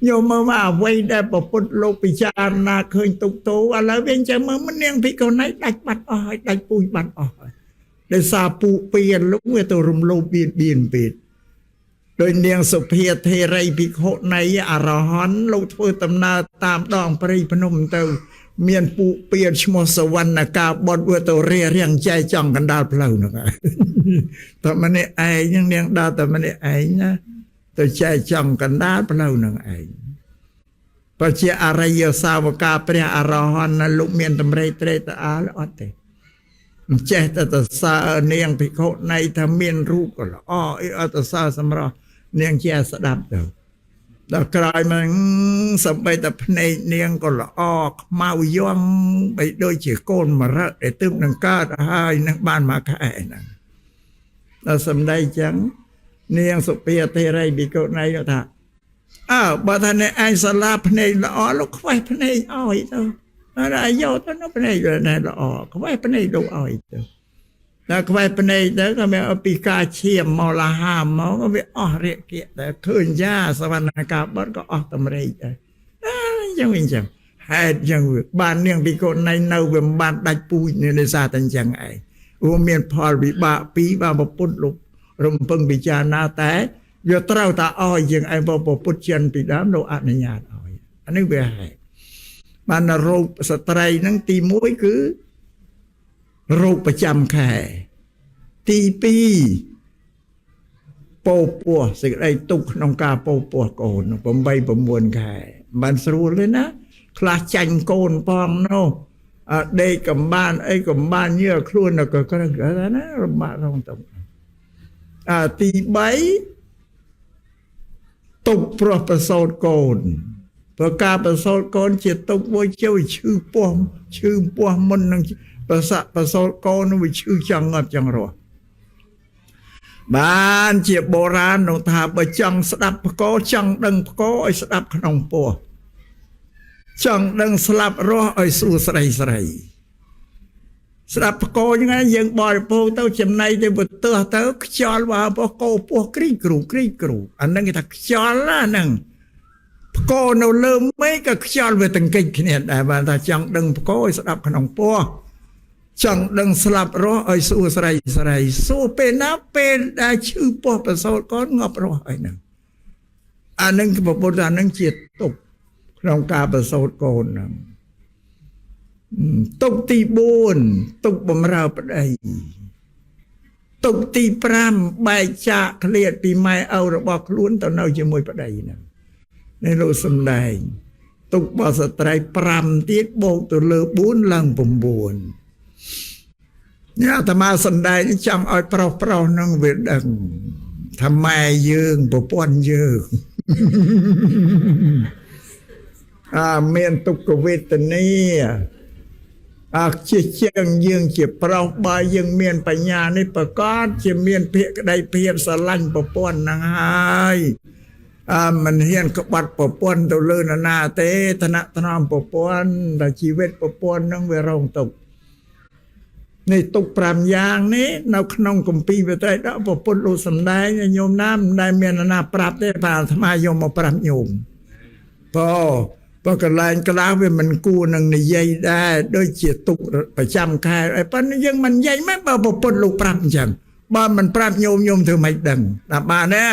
ញោមមើលមកអ្វីដែលពុទ្ធលោកពិចារណាឃើញទុកទោឥឡូវវិញចាំមើលនាងភិក្ខុណីដាច់បាត់អស់ហើយដាច់ពូជបាត់អស់ហើយដោយសារពុពៀនលោកវាទៅរំលោភបៀតបៀនពេកដោយនាងសុភាធេរីភិក្ខុណីអរហន្តលោកធ្វើដំណើរតាមដងព្រៃភ្នំទៅមានពុពៀនឈ្មោះសវណ្ណកាបុតវាទៅរៀងចែកចង់កណ្ដាលផ្លូវហ្នឹងហើយតែម្នាក់ឯងហ្នឹងនាងដើរតែម្នាក់ឯងណាទៅចែកចង់កណ្ដាលផ្លូវនឹងឯងបើជាអរិយសាវកាព្រះអរហន្តលោកមានតម្រេត្រេតអាលអត់ទេមិនចេះតែសរសើរនាងភិក្ខុណីថាមានរូបក៏ល្អអីអត់សរសើរសម្រស់នាងជាស្ដាប់ទៅដល់ក្រោយមកសំបីតែភ្នែកនាងក៏ល្អខ្មៅយំបីដូចជាកូនមរឹកដែលទើបនឹងកើតហើយនឹងបានមកខែហ្នឹងដល់សំដីចឹងនាងសុភាធេរីភិក្ខុណីថាបើថាអ្នកឯងសាលាភ្នែកល្អលោកខ្វេះភ្នែកឲ្យទៅអាយុទៅនៅភ្នែកល្អខ្វេះភ្នែកលោកឲ្យទៅដល់ខ្វេះភ្នែកទៅក៏មានពីការឈាមមកលហាមកក៏វាអស់រាគៈតែឃើញយ៉ាសវណ្ណកាបត់ក៏អស់តម្រេចដែរចឹងវិញចឹងហេតុចឹងបាននាងភិក្ខុណីនៅវាមិនបានដាច់ពូជនៅដោយសារតែចឹងឯងព្រោះមានផលវិបាកពីរបានពុទ្ធលោករំពឹងពិចារណាតែវាត្រូវតែឲ្យយើងឯងពុទ្ធចិនពីដើមលោកអនុញ្ញាតឲ្យអានេះវាហេតុបានរោគស្ត្រីហ្នឹងទី1គឺរោគប្រចាំខែទី2ពោពោះសេចក្តីទុកក្នុងការពោពោះកូន8 9ខែបានស្រួលទេណាខ្លះចាញ់កូនផងនោះដេកកំបានអីកំបានញើខ្លួនក៏ក្រឹកណារំបាក់រងទៅទី3ទុកព្រោះប្រសូតកូនព្រោះការប្រសូតកូនជាទុកមួយជួយឈឺពោះមុននឹង ប្រស័កប្រសូតកូននោះវាឈឺចង់ងាប់ចង់រស់បានជាបុរាណនោះថាបើចង់ស្ដាប់ផ្គរចង់ដឹងផ្គរឲ្យស្ដាប់ក្នុងពោះចង់ដឹងស្លាប់រស់ឲ្យសួរស្រីស្រីស្ដាប់ផ្គរយ៉ាងណាយើងបរិភោគទៅចំណៃទៅវាទើសទៅខ្យល់បើពោះកោពោះគ្រីគ្រូអាហ្នឹងគេថាខ្យល់ណាហ្នឹងផ្គរនៅលើមេឃក៏ខ្យល់វាទាំងកិច្ចគ្នាដែរបានថាចង់ដឹងផ្គរឲ្យស្ដាប់ក្នុងពោះចង់ដឹងស្លាប់រស់ឲ្យសួរស្រីសួរពេលណាពេលដែលឈឺពោះប្រសូតកូនងាប់រស់ហើយហ្នឹងអានឹងគឺពុទ្ធអានឹងជាទុកក្នុងការប្រសូតកូនហ្នឹងទុកទី4ទុកបំរើប្តីទុកទី5បែកចាកឃ្លាតពីម៉ែឪរបស់ខ្លួនទៅនៅជាមួយប្តីហ្នឹងនេះលោកសំដែងទុករបស់ស្ត្រី5ទៀតបូកទៅលើ4ឡើង9នេះអាត្មាសំដែងចង់ឲ្យប្រុសនឹងវាដឹងថាម៉ែយើងប្រពន្ធយើងមានទុក្ខវេទនាជាជាងយើងជាប្រុសបើយើងមានបញ្ញានេះប្រកាសជាមានភក្តីភាពស្រឡាញ់ប្រពន្ធហ្នឹងហើយមិនហ៊ានក្បត់ប្រពន្ធទៅលើនរណាទេឋានៈថ្នមប្រពន្ធតែជីវិតប្រពន្ធហ្នឹងវារងទុក្ខនេះទុក5យ៉ាងនេះនៅក្នុងគម្ពីរវិទ្យាដកពុទ្ធលោកសំដែងញោមណាមិនដែលមានណាប្រាប់ទេបាទអាត្មាយកមកប្រាប់ញោមបើកន្លែងខ្លះវាមិនគួរនឹងនិយាយដែរដូចជាទុកប្រចាំខែហើយប៉ុន្តែយើងមិននិយាយមែនបើពុទ្ធលោកប្រាប់អញ្ចឹងបើមិនប្រាប់ញោមធ្វើមិនដឹងតាមបានទេ